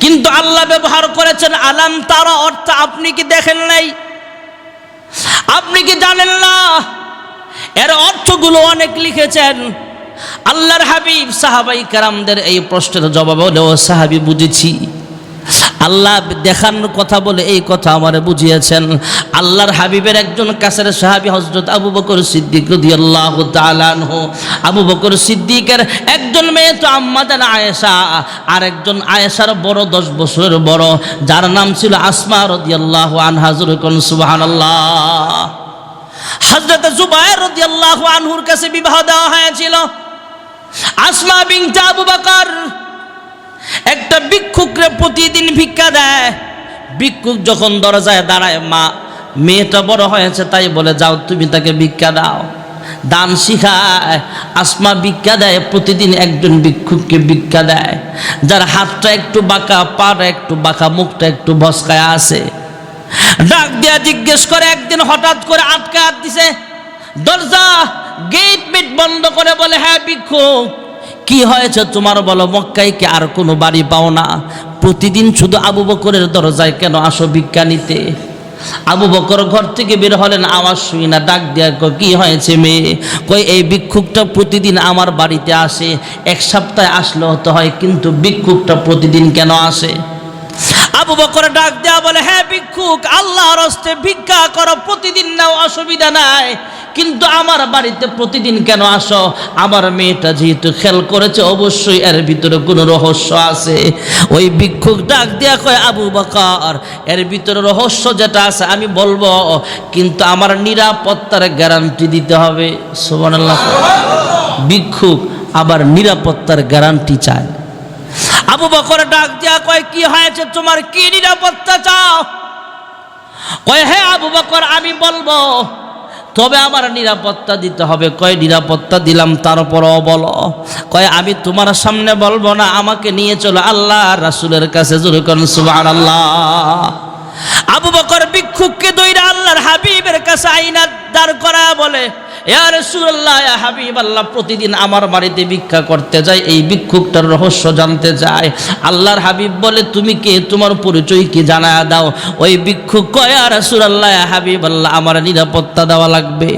কিন্তু আল্লাহ ব্যবহার করেছেন আলাম তারা, অর্থ আপনি কি দেখেন নাই, আপনি কি জানেন না। এর অর্থগুলো অনেক লিখেছেন। আল্লাহর হাবিব সাহাবাই কেরামদের এই প্রশ্নের জবাব হলেও সাহাবী বুঝেছি, আল্লাহ দেখানোর কথা বলে এই কথা আমারে বুঝিয়েছেন। আল্লাহর হাবিবের একজন কাছের সাহাবী হযরত আবু বকর সিদ্দিক রাদিয়াল্লাহু তাআলা আনহু। আবু বকর সিদ্দিকের একজন মেয়ে তো আম্মা জান আয়েশা, আর একজন আয়েশার বড় 10 বছরের বড়, যার নাম ছিল আসমা রাদিয়াল্লাহু আনহা। যুরকুন সুবহানাল্লাহ। হযরত জুবায়ের রাদিয়াল্লাহু আনহুর কাছে বিবাহ দেওয়া হয়েছিল। আসমা বিনতে আবু বকর একটা ভিক্ষুকরে প্রতিদিন ভিক্ষা দেয়। ভিক্ষুক যখন দরজায় দাঁড়ায়, মা মেয়েটা বড় হয়েছে তাই বলে যাও তুমি তাকে ভিক্ষা দাও, দান শিখায়। আসমা ভিক্ষা দেয়, প্রতিদিন একজন ভিক্ষুককে ভিক্ষা দেয়, যার হাতটা একটু বাঁকা, পাটা একটু বাঁকা, মুখটা একটু ভস্কায় আছে। ডাক দিয়া জিজ্ঞেস করে, একদিন হঠাৎ করে আটকে হাত দিছে, দরজা গেট মেট বন্ধ করে বলে, হ্যাঁ ভিক্ষুক, কি হয়েছে তোমার বলো, মক্কায় কি আর কোনো বাড়ি পাও না? প্রতিদিন শুধু আবু বকরের দরজায় কেন আসো ভিক্ষা নিতে? আবু বকর ঘর থেকে বের হলেন, আওয়াজ শুই না, ডাক দিয়া কয়, কি হয়েছে মেয়ে? কই এই ভিক্ষুকটা প্রতিদিন আমার বাড়িতে আসে, এক সপ্তাহে আসলে হতে হয়, কিন্তু ভিক্ষুকটা প্রতিদিন কেন আসে? আবু বকর ডাক দেয়া বলে, হ্যাঁ ভিক্ষুক, আল্লাহর হস্তে ভিক্ষা করো, প্রতিদিন নাও, অসুবিধা নাই, কিন্তু আমার বাড়িতে প্রতিদিন কেন আসো? আমার মেয়েটা যেহেতু খেয়াল করেছে, অবশ্যই এর ভিতরে কোনো রহস্য আছে। ওই ভিক্ষুক ডাক দেয়া কয়, আবু বকর, এর ভিতরে রহস্য যেটা আছে আমি বলবো, কিন্তু আমার নিরাপত্তার গ্যারান্টি দিতে হবে। সুবহানাল্লাহ। ভিক্ষুক আবার নিরাপত্তার গ্যারান্টি চায়। আবু বকর ডাক দিয়া কয়, কি হয়েছে তোমার, কি নিরাপত্তা চাও? কয়, হ্যাঁ আবু বকর, আমি বলবো, তবে আমার নিরাপত্তা দিতে হবে। কয়, নিরাপত্তা দিলাম, তারপরও বলো। কয়, আমি তোমার সামনে বলবো না, আমাকে নিয়ে চলো আল্লাহ রাসূলের কাছে। যুরকুন সুবহানাল্লাহ। আবু বকর ভিক্ষুককে দইরা আল্লাহর হাবিবের কাছে আইনা দাঁড় করা বলে, ইয়া রাসূলুল্লাহ, ইয়া হাবিবাল্লাহ, প্রতিদিন আমার বাড়িতে ভিক্ষা করতে যায়, এই ভিক্ষুকটার রহস্য জানতে চায়। আল্লাহর হাবিব বলে, তুমি কে, তোমার পরিচয় কি জানায়া দাও। ওই ভিক্ষুক কয়, ইয়া রাসূলুল্লাহ, ইয়া হাবিবাল্লাহ, আমার নিরাপত্তা দেওয়া লাগবে।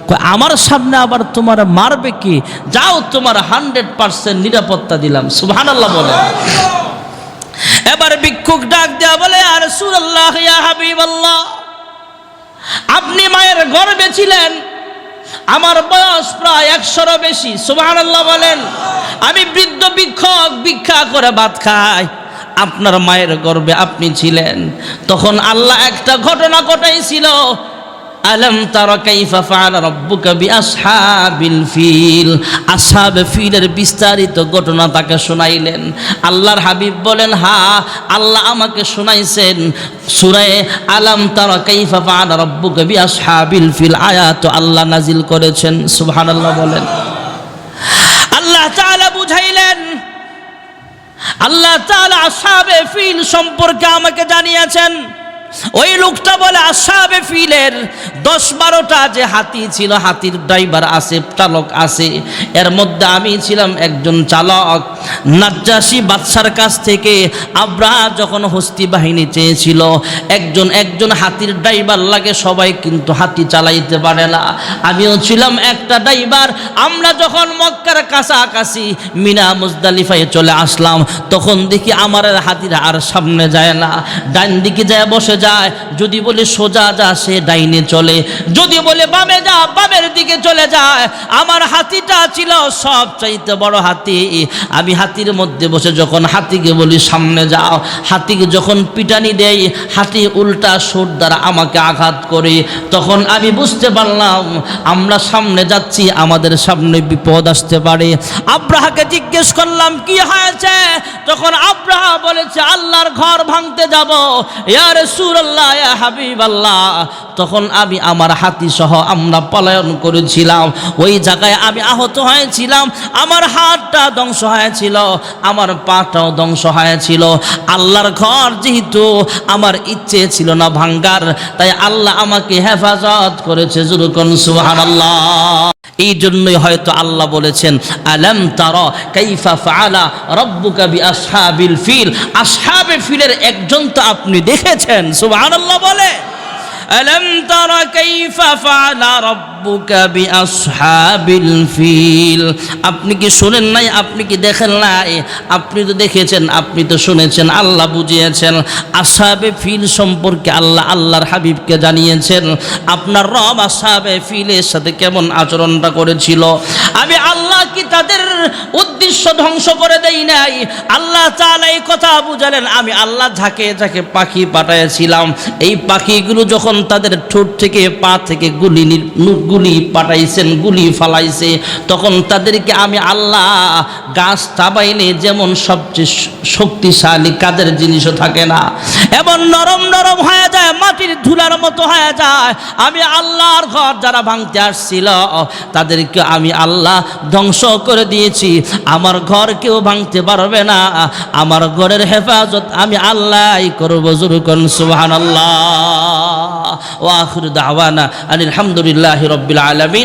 কয়, আমার সামনে আবার তোমার মারবে কি? যাও, তোমার 100% নিরাপত্তা দিলাম। সুবহানাল্লাহ বলে। এবার ভিক্ষুক ডাক দেয়া বলে, ইয়া রাসূলুল্লাহ, ইয়া হাবিবাল্লাহ, আপনি মায়ের গর্ভে ছিলেন, আমার বয়স প্রায় 100-এরও বেশি। সুবহানাল্লাহ বলেন। আমি বৃদ্ধ ভিক্ষুক, ভিক্ষা করে ভাত খাই। আপনার মায়ের গর্ভে আপনি ছিলেন, তখন আল্লাহ একটা ঘটনা ঘটাইছিল। আলম তারা কাইফা ফাআলা রাব্বুকা বিআসহাবিল ফিল। আসহাবে ফিলের বিস্তারিত ঘটনা তাকে শোনাইলেন। আল্লাহর হাবিব বলেন, হ্যাঁ, আল্লাহ আমাকে শোনাইছেন। সূরা আলম তারা কাইফা ফাআলা রাব্বুকা বিআসহাবিল ফিল আয়াত আল্লাহ নাজিল করেছেন। সুবহানাল্লাহ বলেন। আল্লাহ তাআলা বুঝাইলেন, আল্লাহ তাআলা আসহাবে ফিল সম্পর্কে আমাকে জানিয়েছেন। ওই লোকটা বলে, আসহাবে ফিলের 10-12টা যে হাতি ছিল, হাতির ড্রাইভার আছে, চালক আছে, এর মধ্যে আমি ছিলাম একজন চালক। নাজ্জাশী বাদশার কাছ থেকে আব্রাহা যখন হস্তি বাহিনী চেয়েছিল, একজন হাতির ড্রাইভার লাগে, সবাই কিন্তু হাতি চালাইতে পারে না। আমিও ছিলাম একটা ড্রাইভার। আমরা যখন মক্কার কাছাকাছি মিনা মুজদালিফায় চলে আসলাম, তখন দেখি আমার হাতিরা আর সামনে যায় না, ডান দিকে যায় বসে যায়। যদি বলে সোজা যা, সে ডাইনে চলে। যদি বলে বামে যা, বামের দিকে চলে যায়। আমার হাতিটা ছিল সবচাইতে বড় হাতি। আমি হাতির মধ্যে বসে যখন হাতিকে বলি সামনে যাও, হাতিকে যখন পিটানি দেই, হাতি উল্টা সুর দ্বারা আমাকে আঘাত করে। তখন আমি বুঝতে পারলাম আমরা সামনে যাচ্ছি, আমাদের সামনে বিপদ আসতে পারে। আব্রাহাকে জিজ্ঞেস করলাম, কি হয়েছে? তখন আব্রাহা বলেছে, আল্লাহর ঘর ভাঙতে যাব। ইয়া রাসূলুল্লাহ, ইয়া হাবিবাল্লাহ, তখন আমি আমার হাতি সহ আমরা পলায়ন করেছিলাম। ওই জায়গায় আমি আহত হয়েছিলাম, আমার হাতটা ধ্বংস হয়েছিল, আমার পাটাও ধ্বংস হয়েছিল। আল্লাহর ঘর যেহেতু আমার ইচ্ছে ছিল না ভাঙ্গার, তাই আল্লাহ আমাকে হেফাজত করেছে। জুরুকুন সুবহানাল্লাহ। এই জন্যই হয়তো আল্লাহ বলেছেন, আলাম তারা কাইফা ফাআলা রাব্বুকা বিআসহাবিল ফিল। আসহাবে ফিলের একজন তো আপনি দেখেছেন। সুবহানাল্লাহ বলে। আলাম তারা কাইফা ফাআলা রাব্বুকা বিআসহাবিল ফিল। আপনি কি শুনেন নাই? আপনি কি দেখেন নাই? আপনি তো দেখেছেন, আপনি তো শুনেছেন, আল্লাহ বুঝিয়েছেন। আসহাবে ফিল সম্পর্কে আল্লাহ আল্লাহর হাবিবকে জানিয়েছেন। আপনার রব আসহাবে ফিলের সাথে কেমন আচরণটা করেছিল। আমি আল্লাহ কি তাদের উদ্দেশ্য ধ্বংস করে দেই নাই? আল্লাহ তাআলা এই কথা বুঝালেন। আমি আল্লাহ ঝাঁকে ঝাঁকে পাখি পাঠাইছিলাম। এই পাখিগুলো যখন তাদের ঠোঁট থেকে পা থেকে গুলি পাঠাইছেন, গুলি ফালাইছে, তখন তাদেরকে আমি আল্লাহ গাছ চাবাইলে যেমন সবচেয়ে শক্তিশালী কাজের জিনিসও থাকে না, এমন নরম নরম হয়ে যায়, মাটির ধুলার মতো হয়ে যায়। আমি আল্লাহর ঘর যারা ভাঙতে আসছিল, তাদেরকে আমি আল্লাহ ধ্বংস করে দিয়েছি। আমার ঘর কেউ ভাঙতে পারবে না। আমার ঘরের হেফাজত আমি আল্লাহই করব। জুরুকুন সুবহানাল্লাহ। ওয়া আখিরু দাওয়ানা আলহামদুলিল্লাহি রাব্বিল আলামিন।